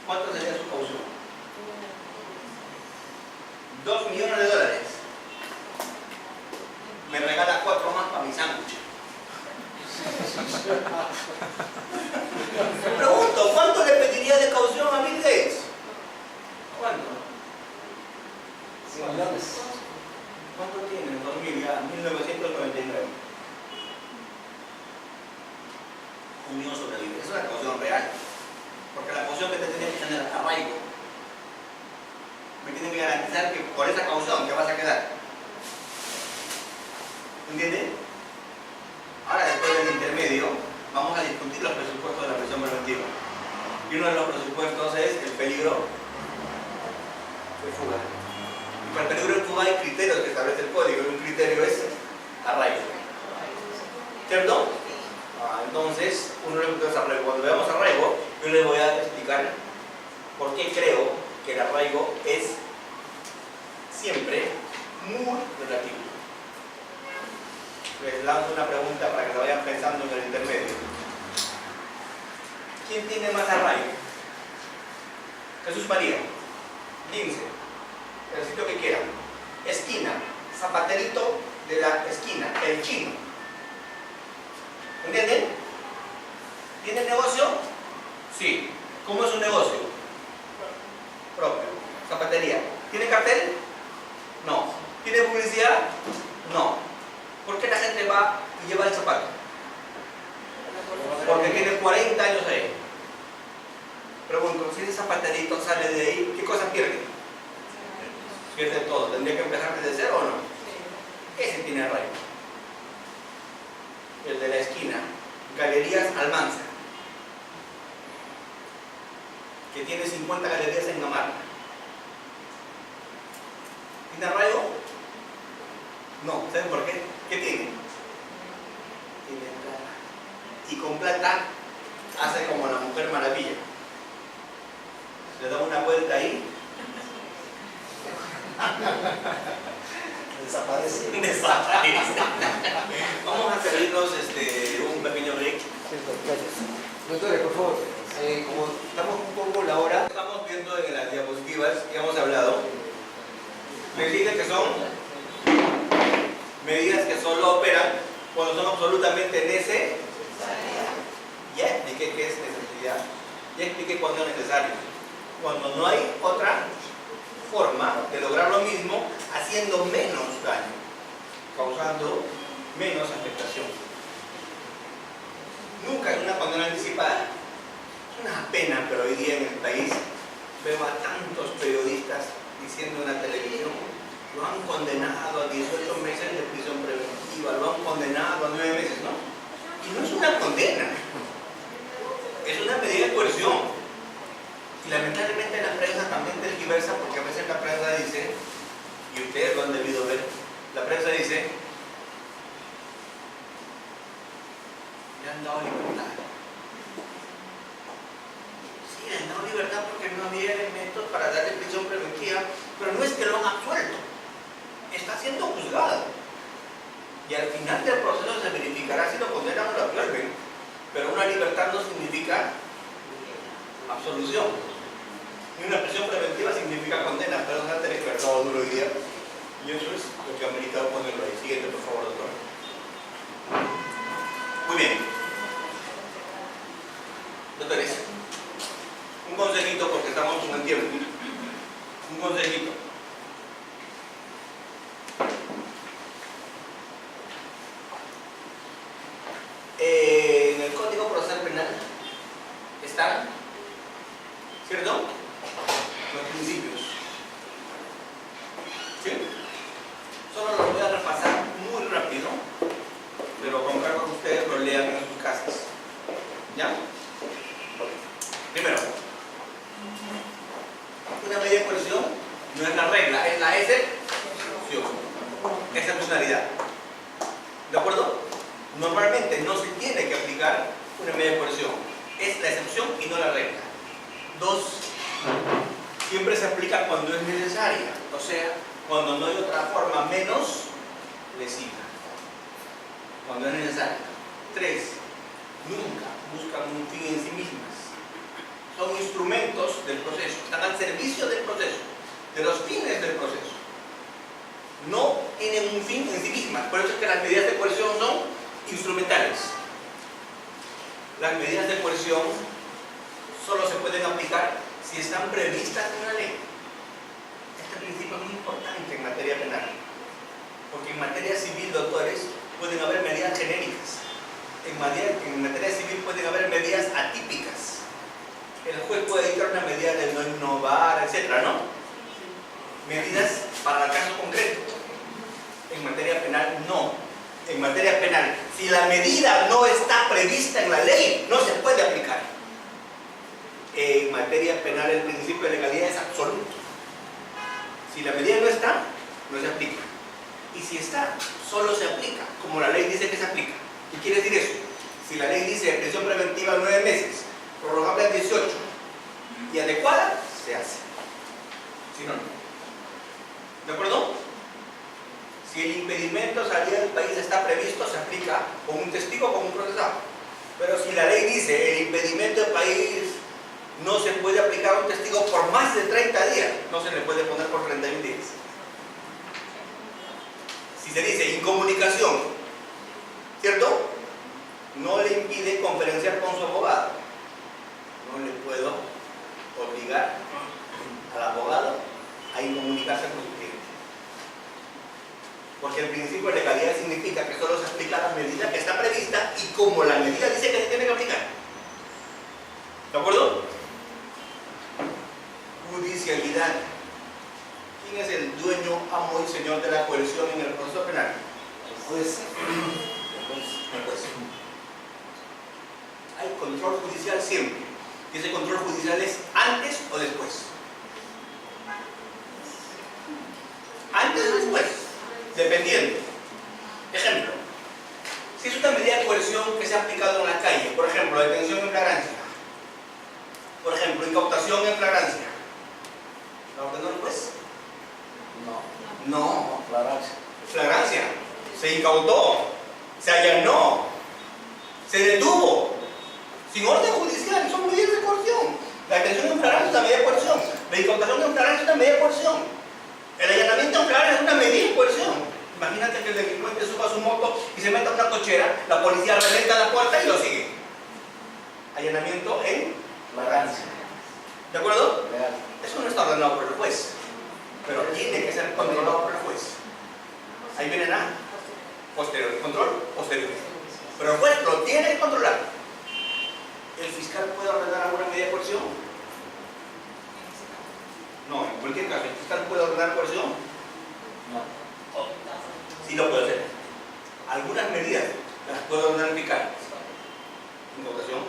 ¿cuánto sería su caución? $2 millones. Me regala 4 más para mi sándwich. Me pregunto, ¿cuánto le pediría de caución a Bill Gates? ¿Cuánto? 100 millones. ¿Cuánto tiene en 2000? Ya, 1999. Un millón sobrevive. Esa es la caución real. Porque la caución que te tiene que tener arraigo. Me tiene que garantizar que por esa caución te vas a quedar. ¿Entiendes? Ahora, después del intermedio, vamos a discutir los presupuestos de la prisión preventiva. Y uno de los presupuestos es el peligro de fuga. Y para el peligro de fuga hay criterios que establece el código, y un criterio es arraigo. ¿Cierto? Entonces, uno de los criterios es arraigo. Cuando veamos arraigo, yo les voy a explicar por qué creo que el arraigo es siempre muy relativo. Les lanzo una pregunta para que lo vayan pensando en el intermedio. ¿Quién tiene más arraigo? Jesús María, Lince, el sitio que quieran. Esquina, zapaterito de la esquina, el chino. ¿Entienden? ¿Tiene negocio? Sí. ¿Cómo es un negocio? Propio. Zapatería. ¿Tiene cartel? No. ¿Tiene publicidad? No. ¿Por qué la gente va y lleva el zapato? Porque tiene 40 años ahí. Pregunto, si ese zapaterito sale de ahí, ¿qué cosa pierde? Pierde todo. ¿Tendría que empezar desde cero o no? Ese tiene arraigo. El de la esquina, Galerías Almanza, que tiene 50 galerías en Gamarra. ¿Tiene arraigo? No. ¿Saben por qué? ¿Qué tiene? Tiene plata. Y con plata hace como la Mujer Maravilla. Le da una vuelta ahí. Desaparece. Desaparece. Vamos a servirnos un pequeño break. Gracias. Doctores, por favor, como estamos un poco la hora. Estamos viendo en las diapositivas que hemos hablado. Me dicen que son medidas que solo operan cuando son absolutamente necesarias. Ya expliqué qué es necesidad. Ya expliqué cuándo es necesario. Cuando no hay otra forma de lograr lo mismo haciendo menos daño, causando menos afectación. Nunca es una condena anticipada. Es una pena, pero hoy día en el país veo a tantos periodistas diciendo en la televisión: lo han condenado a 18 meses de prisión preventiva, lo han condenado a 9 meses, ¿no? Y no es una condena, es una medida de coerción. Y lamentablemente la prensa también tergiversa, porque a veces la prensa dice, y ustedes lo han debido ver, la prensa dice: le han dado libertad. Sí, le han dado libertad porque no había elementos para darle prisión preventiva, pero no es que lo han absuelto, está siendo juzgado. Y al final del proceso se verificará si lo condenan o lo absuelven, pero una libertad no significa absolución. Y una prisión preventiva significa condena, pero no ha tergiversado duro hoy día. Y eso es lo que amerita ponerlo ahí. Siguiente, por favor, doctor. Muy bien. Doctores, un consejito porque estamos con el tiempo. Un consejito. En el Código Procesal Penal están, ¿cierto?, los principios. ¿Sí? Solo los voy a repasar muy rápido, pero con cargo que ustedes lo lean en sus casas. ¿Ya? Primero, una medida de coerción no es la regla, es la excepción. Excepcionalidad. ¿De acuerdo? Normalmente no se tiene que aplicar una medida de coerción. Es la excepción y no la regla. 2. Siempre se aplica cuando es necesaria, o sea, cuando no hay otra forma menos lesiva. Cuando es necesaria. 3. nunca buscan un fin en sí mismas. Son instrumentos del proceso, están al servicio del proceso, de los fines del proceso. No tienen un fin en sí mismas, por eso es que las medidas de coerción son instrumentales. Las medidas de coerción solo se pueden aplicar si están previstas en la ley. Este principio es muy importante en materia penal, porque en materia civil, doctores, pueden haber medidas genéricas. En materia civil pueden haber medidas atípicas. El juez puede dictar una medida de no innovar, etc., ¿no? Medidas para el caso concreto. En materia penal, no. En materia penal, si la medida no está prevista en la ley, no se puede aplicar. En materia penal, el principio de legalidad es absoluto. Si la medida no está, no se aplica. Y si está, solo se aplica, como la ley dice que se aplica. ¿Qué quiere decir eso? Si la ley dice prisión preventiva 9 meses, prorrogable a 18 y adecuada, se hace. Si no, no. ¿De acuerdo? Si el impedimento de salida del país está previsto, se aplica con un testigo o con un procesado. Pero si la ley dice el impedimento del país no se puede aplicar a un testigo por más de 30 días, no se le puede poner por 31 días. Si se dice incomunicación, ¿cierto? No le impide conferenciar con su abogado. No le puedo obligar al abogado a incomunicarse con su cliente. Porque el principio de legalidad significa que solo se aplica la medida que está prevista y como la medida dice que se tiene que aplicar. ¿De acuerdo? Judicialidad. ¿Quién es el dueño, amo y señor de la coerción en el proceso penal? El juez. El juez. Hay control judicial siempre. Y ese control judicial es antes o después. Antes o después, dependiendo. Ejemplo, si es una medida de coerción que se ha aplicado en la calle, por ejemplo, detención en flagrancia, por ejemplo, incautación en flagrancia, ¿la ordenó el juez? No. No. Flagrancia. Flagrancia. Se incautó, se allanó, se detuvo, sin orden judicial, son medidas de coerción. La detención en flagrancia es una medida de coerción, la incautación en flagrancia es una medida de coerción, el allanamiento en flagrancia es una medida de coerción. Imagínate que el delincuente suba a su moto y se meta a una cochera, la policía reventa la puerta y lo sigue. Allanamiento en Flagrancia. ¿De acuerdo? Real. Eso no está ordenado por el juez, pero tiene que ser controlado por el juez. Ahí viene la posterior, control posterior. Pero el juez lo tiene que controlar. ¿El fiscal puede ordenar alguna medida de coerción? No, en cualquier caso, ¿el fiscal puede ordenar coerción? No. Sí lo puede hacer. Algunas medidas las puede ordenar el fiscal. Incautación,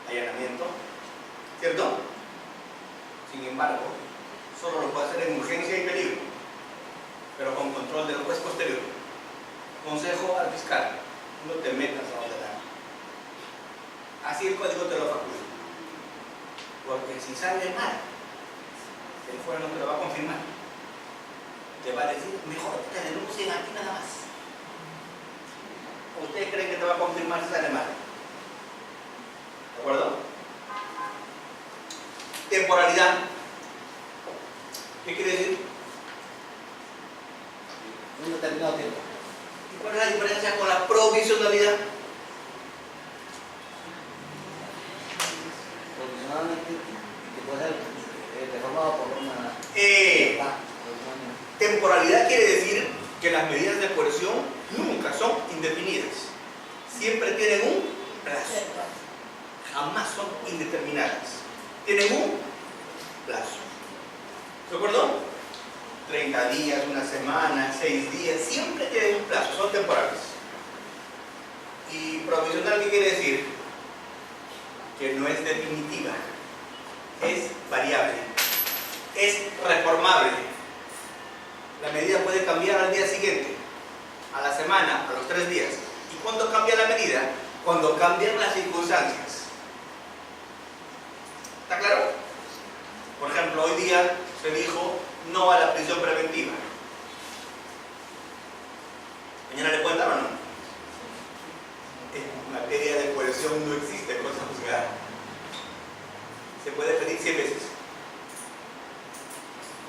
allanamiento, ¿cierto? Sin embargo, solo lo puede hacer en urgencia y peligro, pero con control del juez posterior. Consejo al fiscal: no te metas a ordenar. Así el código te lo faculta. Porque si sale mal, el juez no te lo va a confirmar. Te va a decir: mejor te denuncien aquí nada más. ¿Ustedes creen que te va a confirmar si sale mal? ¿De acuerdo? Temporalidad. ¿Qué quiere decir? Un determinado tiempo. ¿Y cuál es la diferencia con la provisionalidad? Provisionalmente, que puede ser reformado por una... Temporalidad quiere decir que las medidas de coerción nunca son indefinidas. Siempre tienen un plazo. Jamás son indeterminadas. Tienen un plazo. ¿De acuerdo? 30 días, una semana, 6 días, siempre tienen un plazo, son temporales. ¿Y provisional qué quiere decir? Que no es definitiva, es variable, es reformable. La medida puede cambiar al día siguiente, a la semana, a los 3 días. ¿Y cuándo cambia la medida? Cuando cambian las circunstancias. ¿Está claro? Por ejemplo, hoy día se dijo no a la prisión preventiva. ¿Mañana le pueden dar o no? En materia de coerción presión no existe en cosa juzgada. Se puede pedir 100 veces.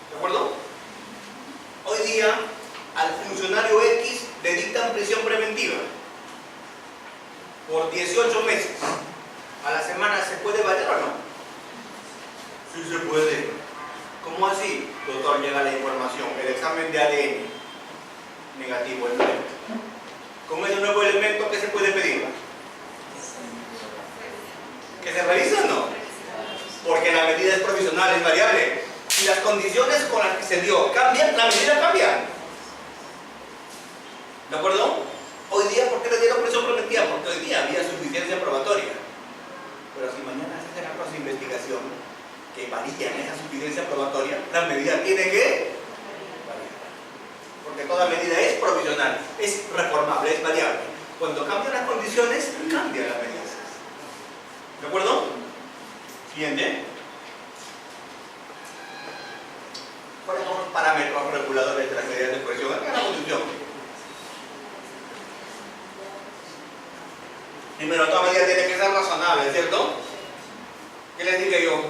¿De acuerdo? Hoy día al funcionario X le dictan prisión preventiva por 18 meses. ¿A la semana se puede valer o no? Sí se puede. ¿Cómo así? Doctor, llega la información. El examen de ADN negativo, el nuevo. Con ese nuevo elemento, ¿qué se puede pedir? ¿Que se revise o no? Porque la medida es provisional, es variable. Si las condiciones con las que se dio cambian, la medida cambia. ¿De acuerdo? Hoy día, ¿por qué le dieron prisión preventiva? Porque hoy día había suficiencia probatoria. Pero si mañana se hace la cosa de investigación que varía en esa suficiencia probatoria, la medida tiene que variar. Porque toda medida es provisional, es reformable, es variable. Cuando cambian las condiciones, cambian las medidas. ¿De acuerdo? Siguiente. ¿Cuáles son los parámetros reguladores de las medidas de coerción? Aquí en la Constitución. Primero, toda medida tiene que ser razonable, ¿cierto? ¿Qué les dije yo?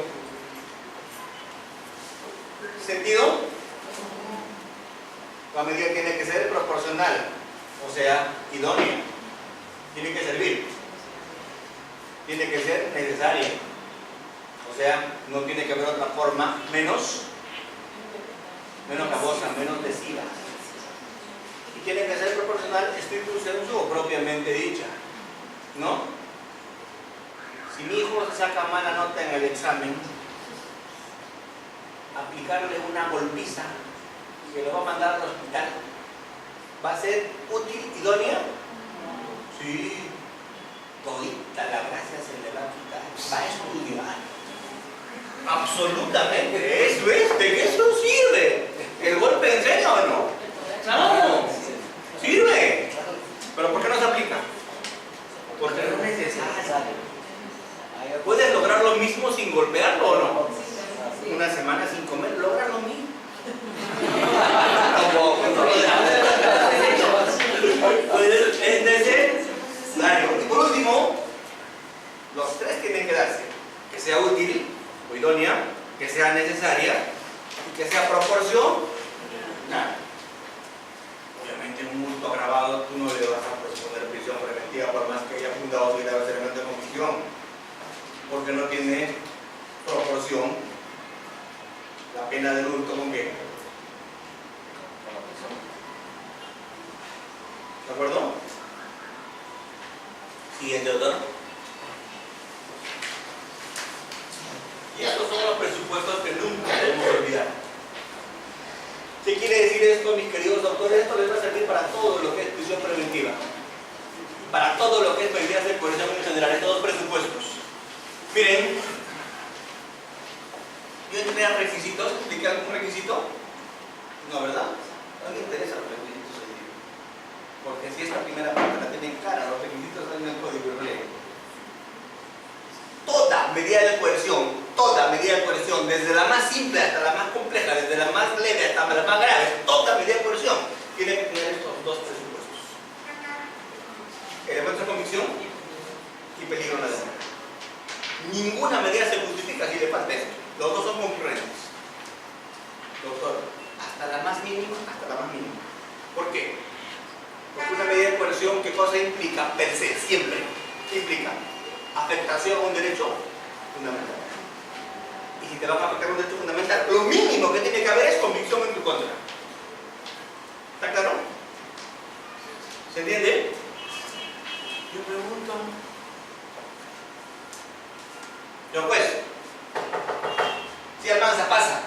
¿Sentido? La medida tiene que ser proporcional, o sea, idónea. Tiene que servir. Tiene que ser necesaria. O sea, no tiene que haber otra forma menos gravosa, menos lesiva. Y tiene que ser proporcional stricto sensu, propiamente dicha. ¿No? Si mi hijo saca mala nota en el examen, aplicarle una golpiza que lo va a mandar al hospital, ¿va a ser útil, idónea? Sí. Todita la gracia se le va a quitar. Va a estudiar. Absolutamente. Eso es. ¿De qué eso sirve? ¿El golpe enseña o no? No. Sirve. ¿Pero por qué no se aplica? Porque no es necesario. ¿Puedes lograr lo mismo sin golpearlo o no? Una semana sin comer, logra lo mismo. Es necesario. Y por último, los tres tienen que darse: que sea útil o idónea, que sea necesaria y que sea proporcional. Obviamente, un multo agravado tú no le vas a proponer prisión preventiva por más que haya fundado su grave elemento de convicción, porque no tiene proporción la pena del hurto con qué. ¿De acuerdo? Siguiente, doctor. Y estos son los presupuestos que nunca debemos olvidar. ¿Qué quiere decir esto, mis queridos doctores? Esto les va a servir para todo lo que es prisión preventiva, para todo lo que es medidas de coerción en general, estos dos presupuestos. Miren, yo entré a requisitos. ¿Expliqué algún requisito? No, ¿verdad? No me interesan los requisitos hoy día, porque si esta primera parte la tienen clara, los requisitos están en el código de ley. Toda medida de coerción, desde la más simple hasta la más compleja, desde la más leve hasta la más grave, toda medida de coerción tiene que tener estos dos presupuestos: elemento de convicción y peligro en la demanda. Ninguna medida se justifica si le falta esto. Los dos son concurrentes. Doctor, hasta la más mínima, ¿Por qué? Porque una medida de coerción, ¿qué cosa implica? Per se, siempre. ¿Qué implica? Afectación a un derecho fundamental. Y si te vas a afectar a un derecho fundamental, lo mínimo que tiene que haber es convicción en tu contra. ¿Está claro? ¿Se entiende? Yo pregunto. Yo pues, si Almanza pasa,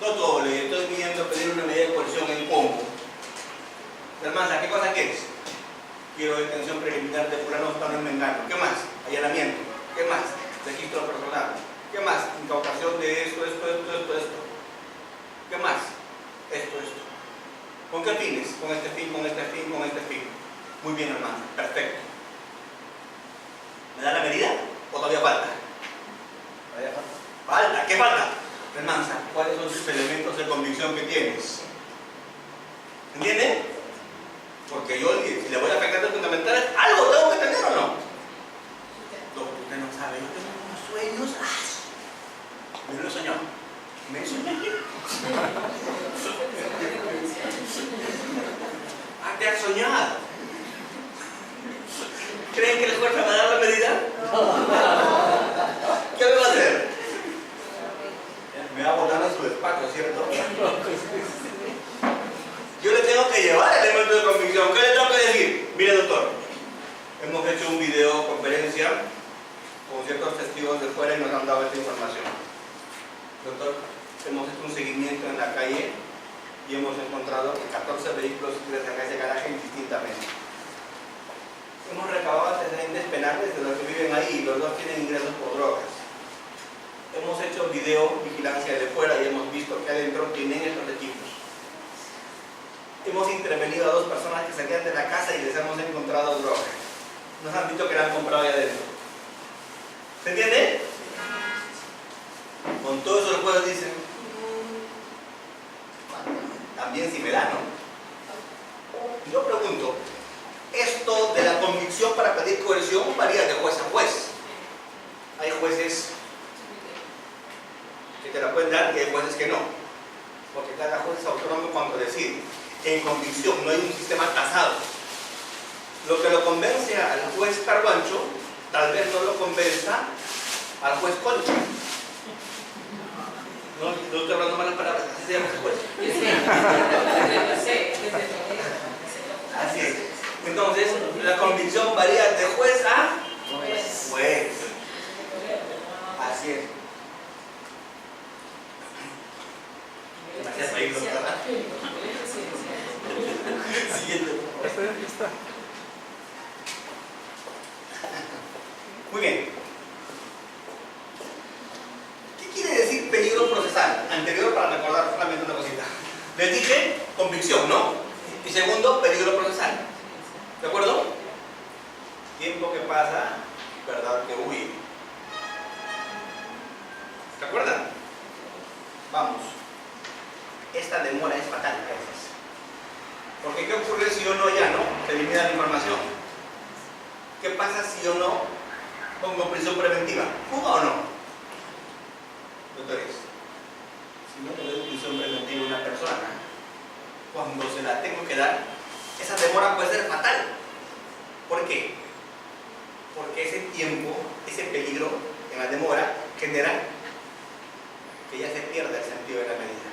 doctor, le estoy pidiendo pedir una medida de coerción en combo. Almanza, ¿qué cosa quieres? Quiero detención preliminar de fulano, fulano en mengano. ¿Qué más? Allanamiento. ¿Qué más? Registro personal. ¿Qué más? Incautación de esto. ¿Qué más? Esto. ¿Con qué fines? Con este fin. Muy bien, hermano. Perfecto. ¿Me da la medida o todavía falta? Todavía falta. ¿Falta? ¿Qué falta? Hermanza, ¿cuáles son sus elementos de convicción que tienes? ¿Entiende? Porque yo, si le voy a afectar de fundamentales, algo tengo que tener o no. ¿Menso? Ah, te has soñado. ¿Creen que el juez me va a dar la medida? ¿Qué me va a hacer? Me va a botar en su despacho, ¿cierto? Yo le tengo que llevar el elemento de convicción. ¿Qué le tengo que decir? Mire, doctor, hemos hecho un videoconferencia con ciertos testigos de fuera y nos han dado esta información. Doctor, hemos hecho un seguimiento en la calle y hemos encontrado que 14 vehículos ingresan a ese garaje indistintamente. Hemos recabado antecedentes penales de los que viven ahí y los dos tienen ingresos por drogas. Hemos hecho video vigilancia de fuera y hemos visto que adentro tienen estos equipos. Hemos intervenido a 2 personas que salían de la casa y les hemos encontrado drogas. Nos han dicho que la han comprado ahí adentro. ¿Se entiende? Con todo eso los jueces dicen, también si me da, ¿no? Yo pregunto, esto de la convicción para pedir coerción varía de juez a juez. Hay jueces que te la pueden dar y hay jueces que no. Porque cada juez es autónomo cuando decide. En convicción no hay un sistema tasado. Lo que lo convence al juez Carbancho, tal vez no lo convenza al juez Concha. No estoy hablando malas palabras, así se llama ese juez. Así es. Entonces, la convicción varía de juez a juez. Así es. Gracias, ahí, doctora. Siguiente. Muy bien. ¿Qué quiere decir peligro procesal? Anterior, para recordar solamente una cosita. Les dije convicción, ¿no? Y segundo, peligro procesal. ¿De acuerdo? Tiempo que pasa, verdad que huye. ¿Se acuerdan? Vamos. Esta demora es fatal a veces. Porque ¿qué ocurre si yo no allano? Se elimina la información. ¿Qué pasa si yo no pongo prisión preventiva? ¿Fuga o no? Doctores, si no le doy prisión preventiva a una persona, cuando se la tengo que dar, esa demora puede ser fatal. ¿Por qué? Porque ese tiempo, ese peligro en la demora genera que ya se pierda el sentido de la medida.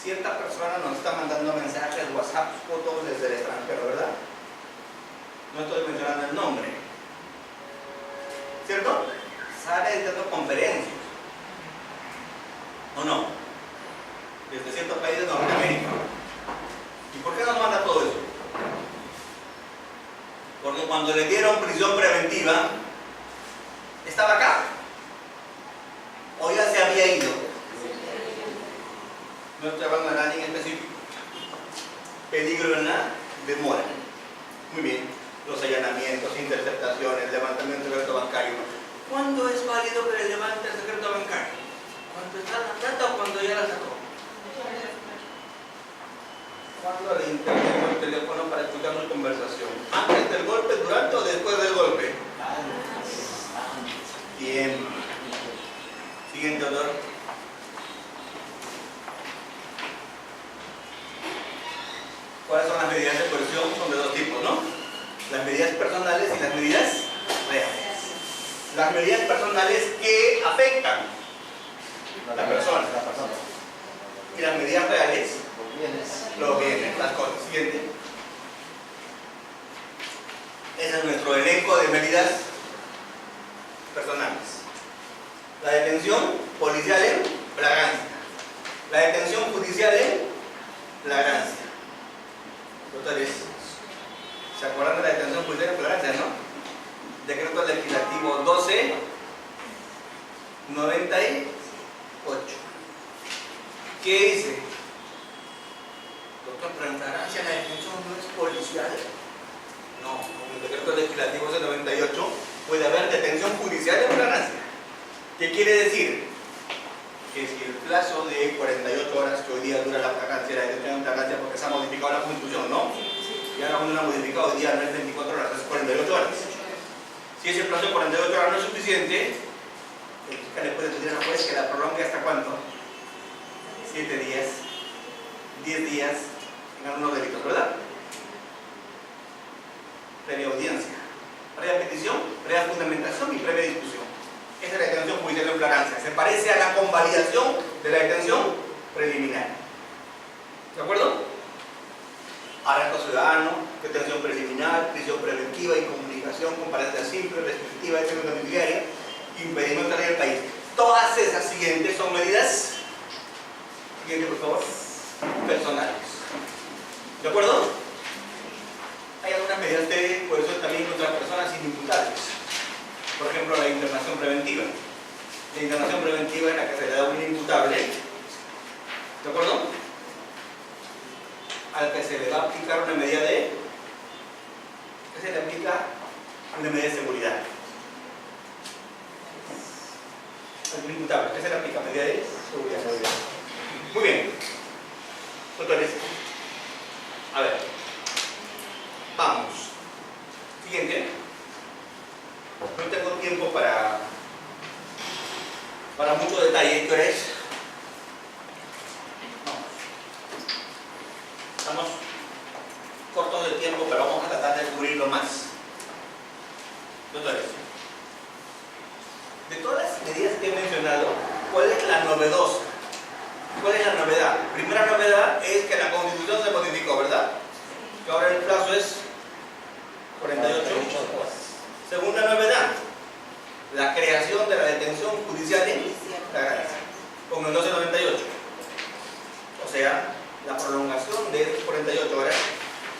Cierta persona nos está mandando mensajes, WhatsApp, fotos desde el extranjero, ¿verdad? No estoy mencionando el nombre. ¿Cierto? Sale dando conferencias. ¿O no? Desde ciertos países de Norteamérica. ¿Y por qué nos manda todo eso? Porque cuando le dieron prisión preventiva, estaba acá. O ya se había ido. No estoy hablando de nadie en específico. Peligro en la demora. Muy bien. Los allanamientos, interceptaciones, levantamiento del secreto bancario. ¿Cuándo es válido que le levante el secreto bancario? ¿Cuándo está la plata o cuando ya la sacó? ¿Cuándo le intervengo el teléfono para escuchar una conversación? ¿Antes del golpe, durante o después del golpe? Bien. Siguiente, doctor. ¿Cuáles son las medidas de coerción? Son de 2 tipos, ¿no? Las medidas personales y las medidas reales. Las medidas personales que afectan a la persona. Y las medidas reales, los bienes, las cosas. Siguiente. Ese es nuestro elenco de medidas personales. La detención policial en flagrancia. La detención judicial en flagrancia. Doctores, ¿se acuerdan de la detención judicial en flagrancia, no? Decreto legislativo 1298. ¿Qué dice? Doctor, pero en flagrancia la detención no es policial. No, con el decreto legislativo 1298 puede haber detención judicial en flagrancia. ¿Qué quiere decir? Que si el plazo de 48 horas que hoy día dura la flagrancia, la detención en flagrancia, porque se ha modificado la Constitución, ¿no? Ya cuando la ha modificado hoy día no es 24 horas, es 48 horas. Si ese plazo de 48 horas no es suficiente, el fiscal le puede decir al juez que la prolongue hasta ¿cuánto? 7 días, 10 días en algunos delitos, ¿verdad? Previa audiencia, previa petición, previa fundamentación y previa discusión. Esa es la detención judicial en flagrancia. Se parece a la convalidación de la detención preliminar. ¿De acuerdo? Arresto ciudadano, detención preliminar, prisión preventiva, incomunicación, comparecencia simple, restrictiva, detención domiciliaria, impedimento de salir del país. Todas esas siguientes son medidas, siguiente por favor, personales. ¿De acuerdo? Hay algunas medidas de coerción también contra personas inimputables. Por ejemplo, la internación preventiva. La internación preventiva es la que se le da a un inimputable, ¿de acuerdo?, al que se le va a aplicar una medida de... ¿Qué se le aplica? Una medida de seguridad. Al inimputable, ¿qué se le aplica? Medida de seguridad. Muy bien. Doctores, a ver, vamos. Siguiente. No tengo tiempo para mucho detalle, doctores. Estamos cortos de tiempo, pero vamos a tratar de cubrirlo más. Doctores, de todas las medidas que he mencionado, ¿cuál es la novedosa? ¿Cuál es la novedad? Primera novedad es que la Constitución se modificó, ¿verdad? Que ahora el plazo es 48 horas. Segunda novedad, la creación de la detención judicial en flagrancia, con el 1298. O sea, la prolongación de 48 horas,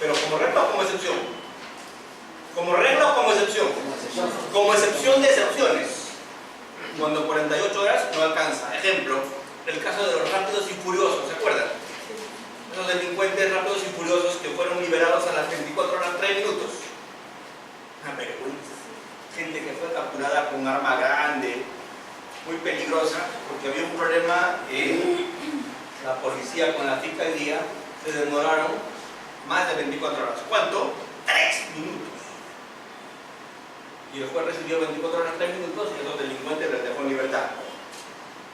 pero como regla o como excepción. Como regla o como excepción. Como excepción de excepciones. Cuando 48 horas no alcanza. Ejemplo, el caso de los rápidos y furiosos, ¿se acuerdan? Esos delincuentes rápidos y furiosos que fueron liberados a las 24 horas 3 minutos. Una vergüenza. Gente que fue capturada con un arma grande, muy peligrosa, porque había un problema en la policía con la fiscalía, se demoraron más de 24 horas. ¿Cuánto? 3 minutos. Y el juez recibió 24 horas 3 minutos y esos delincuentes les dejó en libertad.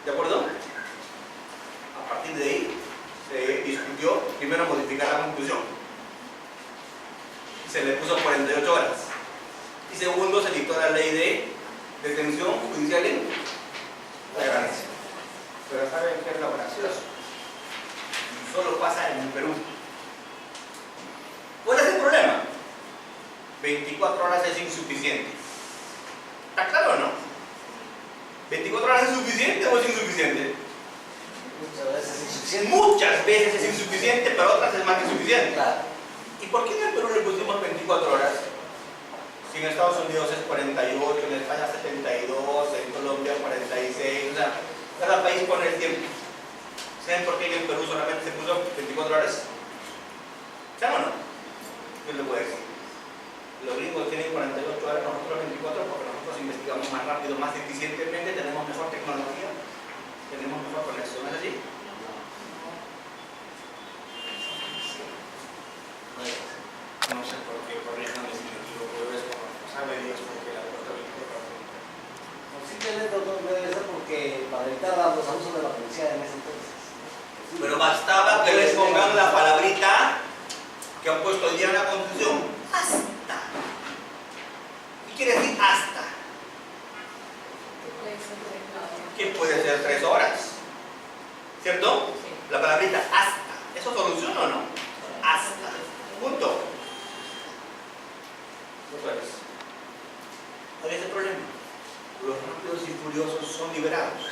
¿De acuerdo? A partir de ahí se discutió primero modificar la Constitución. Se le puso 48 horas. Y segundo, se dictó la ley de detención judicial en flagrancia. Pero ¿saben qué es lo gracioso? Solo pasa en el Perú. ¿Cuál es el problema? 24 horas es insuficiente. ¿Está claro o no? ¿24 horas es suficiente o es insuficiente? Muchas veces es insuficiente. Muchas veces es insuficiente, pero otras es más que suficiente. Claro. ¿Y por qué en el Perú le pusimos 24 horas? Si en Estados Unidos es 48, en España 72, en Colombia 46, o sea, cada país pone el tiempo. ¿Saben por qué en el Perú solamente se puso 24 horas? ¿Saben o no? Yo les voy a decir. Los gringos tienen 48 horas, nosotros 24, porque nosotros investigamos más rápido, más eficientemente, tenemos mejor tecnología, tenemos mejor conexión, ¿es así? No sé por qué, corríjanme si me equivoco, pero es como, sabe Dios por qué la puerta 24 horas. Simplemente no debe ser porque para evitar los abusos de la policía en ese entonces. Pero bastaba que les pongan la palabrita que han puesto hoy día en la Constitución. Hasta. ¿Qué quiere decir hasta? Que puede ser 3 horas. ¿Cierto? La palabrita hasta. ¿Eso soluciona o no? Hasta. Punto. ¿Cuál es el problema? Los rápidos y furiosos son liberados.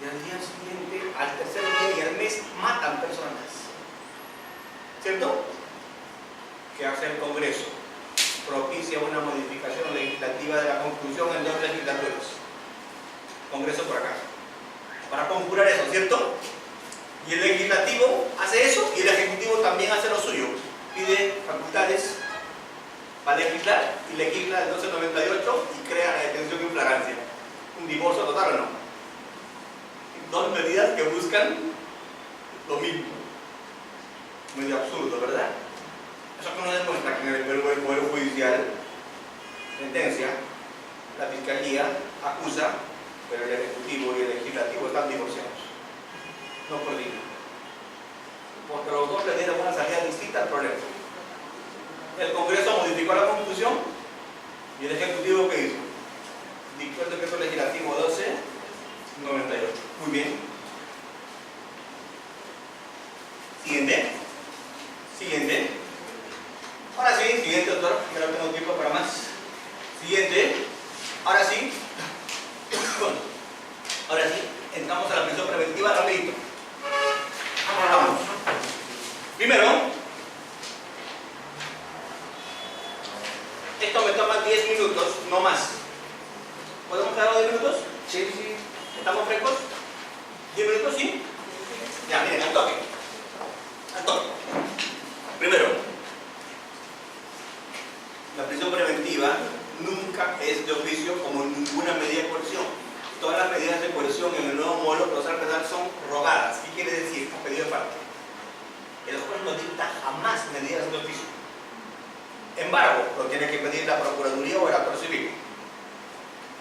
Y al día siguiente, al tercer día y al mes, matan personas. ¿Cierto? ¿Qué hace el Congreso? Propicia una modificación legislativa de la Constitución en 2 legislaturas. Congreso por acá. Para conjurar eso, ¿cierto? Y el legislativo hace eso y el ejecutivo también hace lo suyo. Pide facultades para legislar y legisla el 1298 y crea la detención en flagrancia. Un divorcio total o no. 2 medidas que buscan lo mismo. Medio absurdo, ¿verdad? Eso que nos demuestra que en el Perú el Poder Judicial sentencia, la Fiscalía acusa, pero el Ejecutivo y el Legislativo están divorciados. no coordinan. Porque los dos le dieron una salida distinta al problema. El Congreso modificó la Constitución y el Ejecutivo, ¿qué hizo? Dictó el decreto legislativo 1298. Muy bien. Siguiente. Siguiente. Ahora sí, siguiente, doctor. Ya no tengo tiempo para más. Siguiente. Ahora sí. Bueno, ahora sí, entramos a la prisión preventiva rapidito. Vamos. Primero, esto me toma 10 minutos, no más. ¿Podemos dar 10 minutos? Sí, sí. ¿Estamos frescos? ¿10 minutos? Sí. Ya, miren, al toque. Al toque. Primero, la prisión preventiva nunca es de oficio como ninguna medida de coerción. Todas las medidas de coerción en el nuevo modelo procesal penal son rogadas. ¿Qué quiere decir? A pedido de parte. El juez no dicta jamás medidas de oficio. Embargo, lo tiene que pedir la Procuraduría o el actor civil.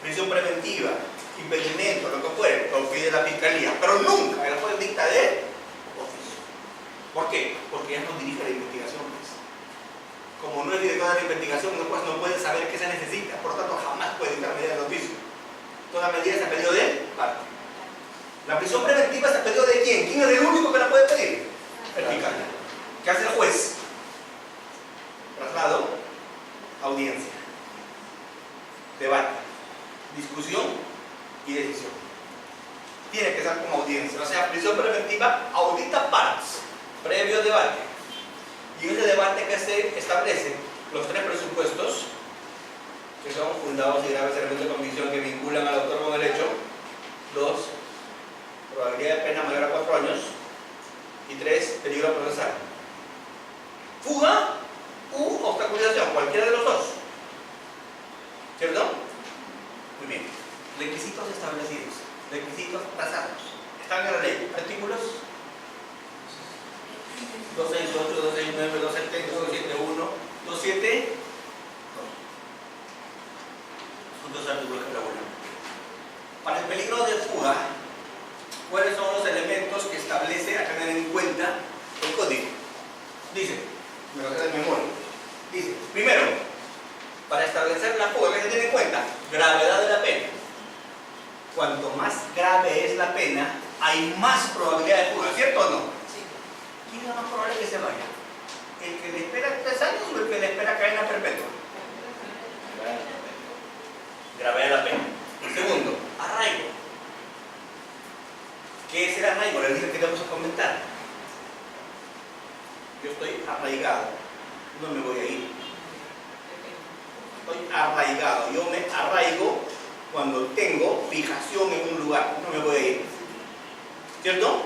Prisión preventiva, impedimento, lo que fuere, lo pide la Fiscalía, pero nunca el juez dicta de oficio. ¿Por qué? Porque él no dirige la investigación. Como no es director de la investigación, el juez no puede saber qué se necesita, por lo tanto jamás puede dictar medidas de oficio. Toda medida es a pedido de parte. La prisión preventiva es a pedido de quién. ¿Quién es el único que la puede pedir? El fiscal. ¿Qué hace el juez? Traslado, audiencia, debate, discusión y decisión. Tiene que ser como audiencia. O sea, prisión preventiva audita partes, previo debate. Y en ese debate que se establece los 3 presupuestos, que son fundados y graves elementos de convicción que vinculan al autor con el hecho. 2, probabilidad de pena mayor a 4 años. Y 3, peligro procesal. Fuga u obstaculización, cualquiera de los dos. ¿Cierto? Muy bien. Requisitos establecidos, requisitos tasados. Están en la ley. Artículos 268, 269, 270, 271, 272. Son 2 artículos que regulan. Para el peligro de fuga, ¿cuáles son los elementos que establece a tener en cuenta el código? Dice, me lo sé de memoria. Dice, primero, para establecer la fuga, ¿qué se tiene en cuenta? Gravedad de la pena. Cuanto más grave es la pena, hay más probabilidad de fuga, ¿cierto o no? Sí. ¿Quién es más probable que se vaya? ¿El que le espera 3 años o el que le espera cadena perpetua? Gravedad de la pena. Segundo, arraigo. ¿Qué es el arraigo? Les dije que le vamos a comentar. Yo estoy arraigado, no me voy a ir. Estoy arraigado, yo me arraigo cuando tengo fijación en un lugar, no me voy a ir. ¿Cierto?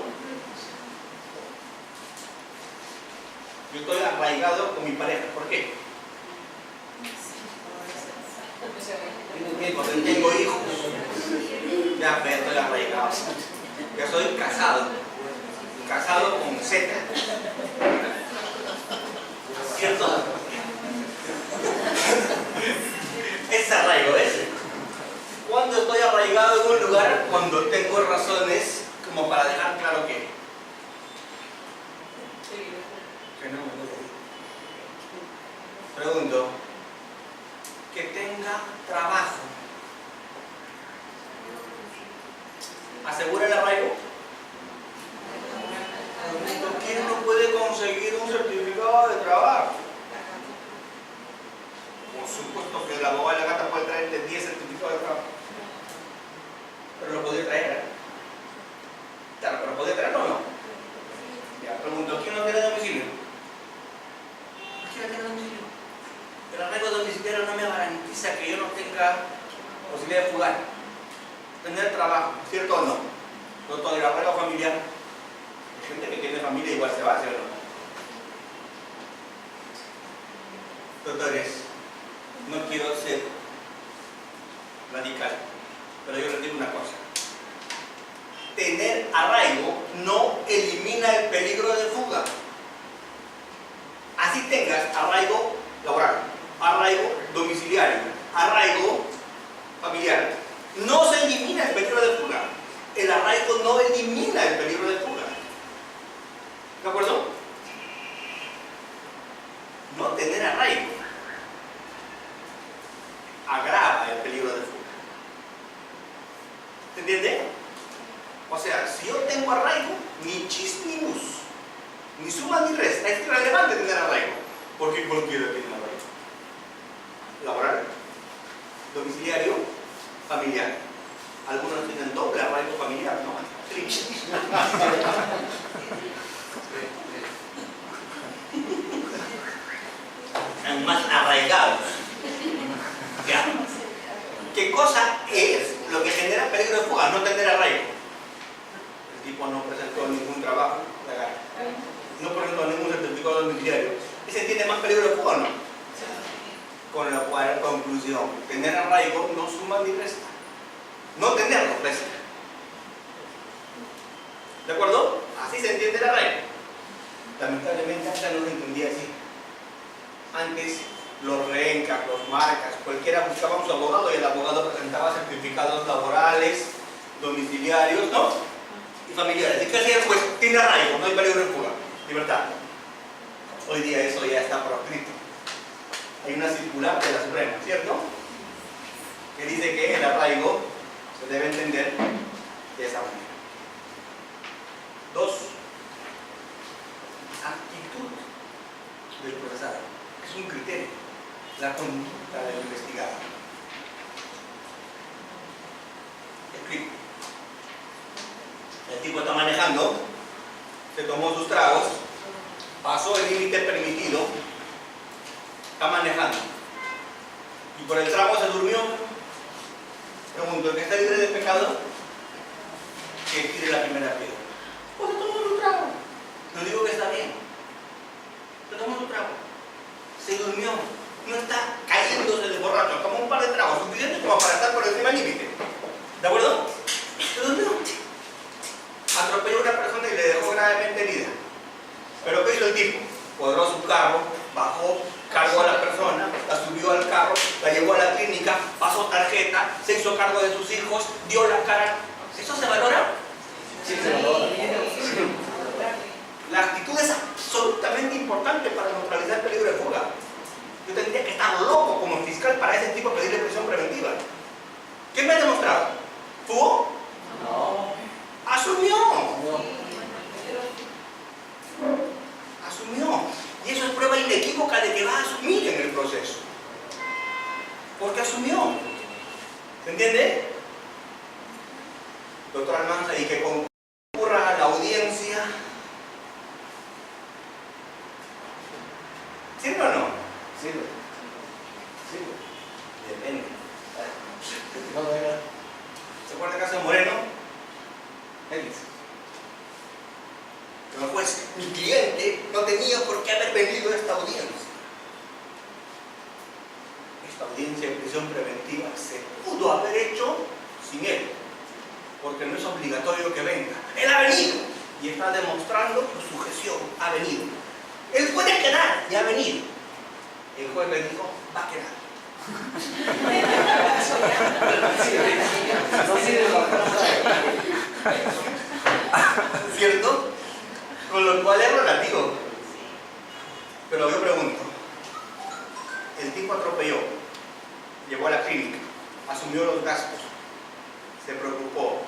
Yo estoy arraigado con mi pareja, ¿por qué? Porque tengo hijos. Ya, pero estoy arraigado. Yo soy casado. Casado con Z. ¿Cierto? Es arraigo, ¿ves? ¿Cuándo estoy arraigado en un lugar? Cuando tengo razones como para dejar claro que no me voy a ir. Pregunto, que tenga trabajo, ¿asegura el arraigo? ¿Quién no puede conseguir un certificado de trabajo? Por supuesto que el abogado de la gata puede traerte 10 certificados de trabajo. Pero lo podría traer. Claro, pero lo podría traer o no. Ya, pregunto, ¿quién no tiene domicilio? ¿Quién no tiene domicilio? El arraigo domiciliario no me garantiza que yo no tenga posibilidad de fugar. Tener trabajo, ¿cierto o no? No todo el arraigo familiar. Hay gente que tiene familia igual se va, ¿cierto o no? Doctores, no quiero ser radical, pero yo les digo una cosa. Tener arraigo no elimina el peligro de fuga. Así tengas arraigo laboral, arraigo domiciliario, arraigo familiar, no se elimina el peligro de fuga. El arraigo no elimina el peligro de fuga. ¿Entiende? O sea, si yo tengo arraigo, ni chis ni bus, ni suma ni resta, es irrelevante tener arraigo. Porque cualquiera tiene arraigo. Laboral, domiciliario, familiar. Algunos tienen doble arraigo familiar, ¿no? Triple. Están más arraigados. Ya. ¿Qué cosa es lo que genera peligro de fuga? No tener arraigo. El tipo no presentó ningún trabajo, no presentó ningún certificado domiciliario. ¿Ese tiene más peligro de fuga o no? Con la cual conclusión, tener arraigo no suma ni resta. No tenerlo resta. ¿De acuerdo? Así se entiende el arraigo. Lamentablemente hasta no lo entendía así. Antes los rencas, los marcas, cualquiera buscaba un su abogado y el abogado presentaba certificados laborales, domiciliarios, ¿no? Y familiares. ¿Y qué hacía el juez? Tiene arraigo, no hay peligro de fuga. Libertad. Hoy día eso ya está proscrito. Hay una circular de la Suprema, ¿cierto? Que dice que el arraigo se debe entender de esa manera. 2. Actitud del procesado. Es un criterio. La conducta del investigado. Explico. El tipo está manejando, se tomó sus tragos, pasó el límite permitido, está manejando y por el trago se durmió. Pregunto, ¿el que está libre de pecado? Que tire la primera piedra. Pues se tomó su trago. No digo que está bien. Se tomó su trago. Se durmió. No está cayéndose de borracho. Tomó un par de tragos suficientes como para estar por encima del límite. ¿De acuerdo? Se durmió. Atropelló a una persona y le dejó gravemente herida. ¿Pero qué hizo el tipo? Cuadró su carro, bajó, cargó a la persona, la subió al carro, la llevó a la clínica, pasó tarjeta, se hizo cargo de sus hijos, dio la cara. ¿Eso se valora? Sí, se valora. La actitud es absolutamente importante para neutralizar el peligro de fuga. Yo tendría que estar loco como fiscal para ese tipo de pedirle prisión preventiva. ¿Qué me ha demostrado? ¿Fugó? No. ¡Asumió! No. Asumió. Y eso es prueba inequívoca de que va a asumir en el proceso. Porque asumió. ¿Se entiende? Doctor Almanza, y que concurra a la audiencia. ¿Sirve o no? Sirve. Sirve. Depende. No, era ¿Se acuerda del caso de Moreno? Ellis. Pero pues mi cliente no tenía por qué haber venido a esta audiencia. Esta audiencia de prisión preventiva se pudo haber hecho sin él, porque no es obligatorio que venga. Él ha venido y está demostrando su sujeción. Ha venido. Él puede quedar y ha venido. El juez le dijo, va a quedar. No sirve ¿Cierto? Con lo cual es relativo. Pero yo pregunto, el tipo atropelló, llevó a la clínica, asumió los gastos, se preocupó,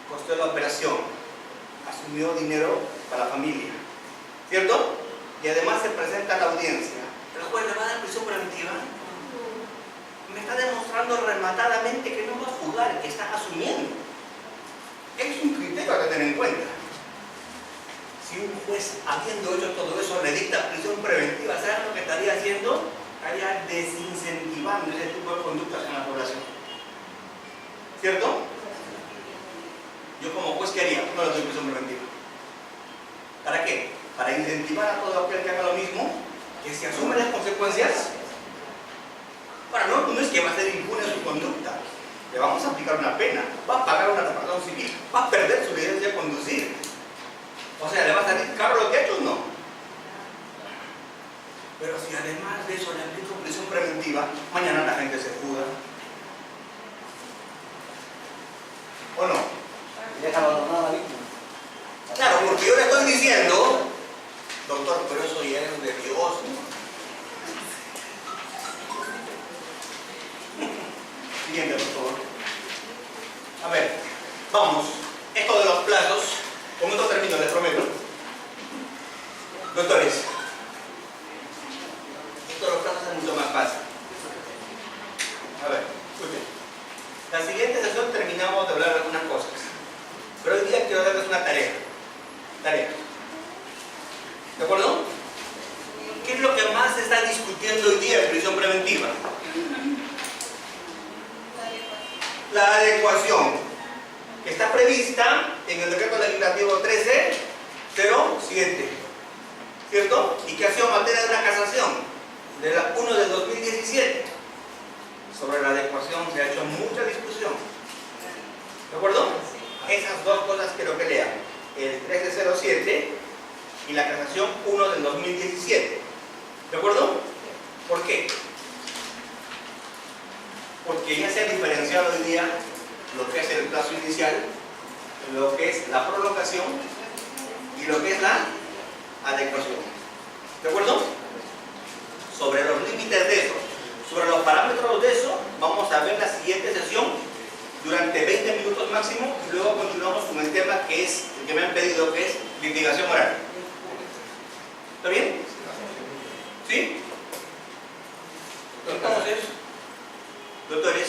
costó la operación, asumió dinero para la familia, ¿cierto? Y además se presenta a la audiencia. ¿El juez le va a dar prisión preventiva? Me está demostrando rematadamente que no va a jugar, que está asumiendo. Es un criterio a tener en cuenta. Si un juez, habiendo hecho todo eso, le dicta prisión preventiva, ¿sabes lo que estaría haciendo? Estaría desincentivando ese tipo de conductas en la población. ¿Cierto? Yo como juez, ¿qué haría? No le doy prisión preventiva. ¿Para qué? Para incentivar a todo aquel que haga lo mismo, que se asume las consecuencias. Ahora, no es que va a ser impune su conducta. Le vamos a aplicar una pena, va a pagar una reparación civil, va a perder su licencia de conducir. O sea, ¿le va a salir caro lo que ha hecho o no? Pero si además de eso le aplico prisión preventiva, mañana la gente se fuga. ¿O no? Deja abandonada a la víctima. Claro, porque yo le estoy diciendo, doctor, pero eso ya es de Dios, ¿no? Siguiente, por favor. A ver, Vamos, esto de los plazos, con esto termino, les prometo. Doctores, esto de los plazos es mucho más fácil. A ver, escuchen. La siguiente sesión terminamos de hablar de algunas cosas, pero hoy día quiero darles una tarea. ¿De acuerdo? ¿Qué es lo que más se está discutiendo hoy día en prisión preventiva? La adecuación, que está prevista en el decreto legislativo 1307, ¿cierto? Y que ha sido materia de una casación de la 1 del 2017. Sobre la adecuación se ha hecho mucha discusión. ¿De acuerdo? Esas dos cosas quiero que lean. El 1307 y la casación 1 del 2017. ¿De acuerdo? ¿Por qué? Porque ya se ha diferenciado hoy día lo que es el plazo inicial, lo que es la prolongación y lo que es la adecuación. ¿De acuerdo? Sobre los límites de eso, sobre los parámetros de eso, vamos a ver la siguiente sesión durante 20 minutos máximo y luego continuamos con el tema que es el que me han pedido, que es litigación oral. ¿Está bien? ¿Sí? Entonces, doctores,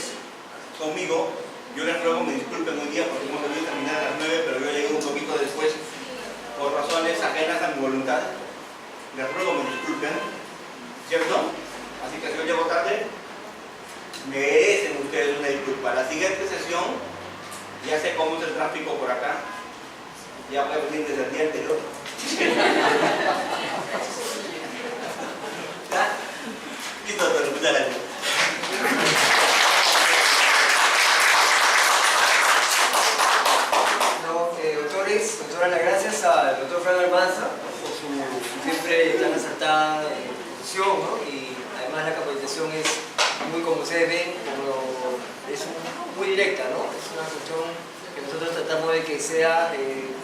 conmigo, yo les ruego me disculpen hoy día porque hemos debido terminar a las 9, pero yo llegué un poquito después por razones ajenas a mi voluntad. Les ruego me disculpen, ¿cierto? Así que si yo llego tarde, merecen ustedes una disculpa. La siguiente sesión, ya sé cómo es el tráfico por acá, ya voy a venir desde el día anterior. Listo, doctor, muchas gracias. Doctores, doctora, las gracias al doctor Fran Almanza por su siempre tan acertada exposición, ¿no? Y además la capacitación es muy, como ustedes ven, muy directa, ¿no? Es una cuestión que nosotros tratamos de que sea de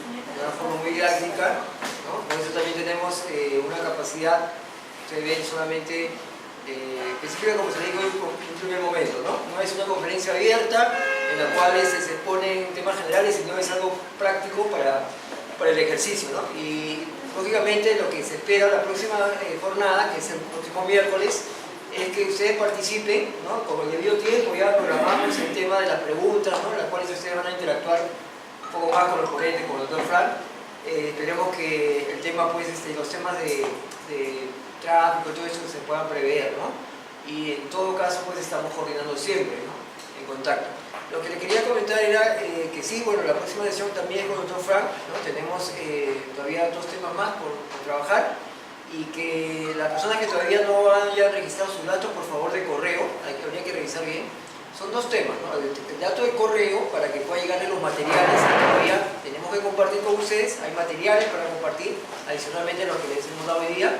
una forma muy didáctica, ¿no? Por eso también tenemos una capacidad, ustedes ven, solamente específica, como se dijo en un primer momento, ¿no? No es una conferencia abierta en la cual se exponen temas generales, sino es algo práctico para el ejercicio, ¿no? Y lógicamente lo que se espera la próxima jornada, que es el próximo miércoles, es que ustedes participen, ¿no? Con el debido tiempo ya programamos el tema de las preguntas, ¿no? Las cuales ustedes van a interactuar un poco más con los ponentes, con el doctor Fran. Esperemos que el tema, pues, los temas de tráfico, todo eso se puedan prever, ¿no? Y en todo caso, pues estamos coordinando siempre, ¿no? En contacto. Lo que le quería comentar era que sí, bueno, la próxima sesión también con el doctor Frank, ¿no? Tenemos todavía dos temas más por trabajar, y que las personas que todavía no hayan registrado sus datos, por favor, de correo, habría que revisar bien. Son dos temas, ¿no? El dato de correo para que pueda llegarle los materiales que todavía tenemos que compartir con ustedes. Hay materiales para compartir, adicionalmente a los que les hemos dado hoy día.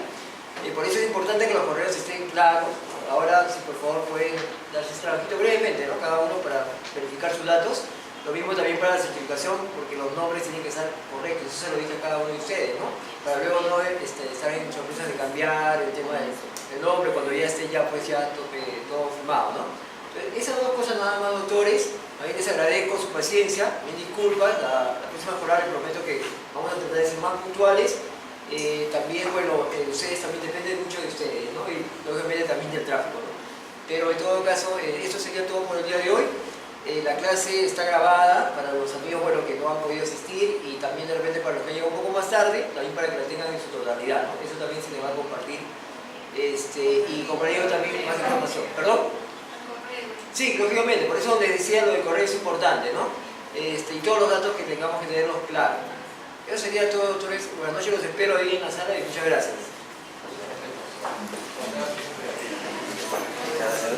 Por eso es importante que los correos estén claros. Ahora, si por favor pueden darse este trabajito brevemente, ¿no? Cada uno para verificar sus datos. Lo mismo también para la certificación, porque los nombres tienen que estar correctos. Eso se lo dije a cada uno de ustedes, ¿no? Para luego no estar en sorpresas de cambiar el tema del nombre cuando ya esté ya, pues, ya todo firmado, ¿no? Entonces, esas dos cosas nada más, doctores. A mí les agradezco su paciencia. Me disculpas. La próxima jornada les prometo que vamos a tratar de ser más puntuales. También, bueno, ustedes también dependen mucho de ustedes, ¿no? Y lógicamente también del tráfico, ¿no? Pero en todo caso, esto sería todo por el día de hoy. La clase está grabada para los amigos, bueno, que no han podido asistir, y también de repente para los que llegan un poco más tarde, también para que la tengan en su totalidad, ¿no? Eso también se les va a compartir. Y compartir también más información. ¿Perdón? Sí, lógicamente, por eso les decía lo del correo es importante, ¿no? Y todos los datos que tengamos que tenerlos claros. Eso sería todo, doctores. Buenas noches, los espero ahí en la sala y muchas gracias. Gracias.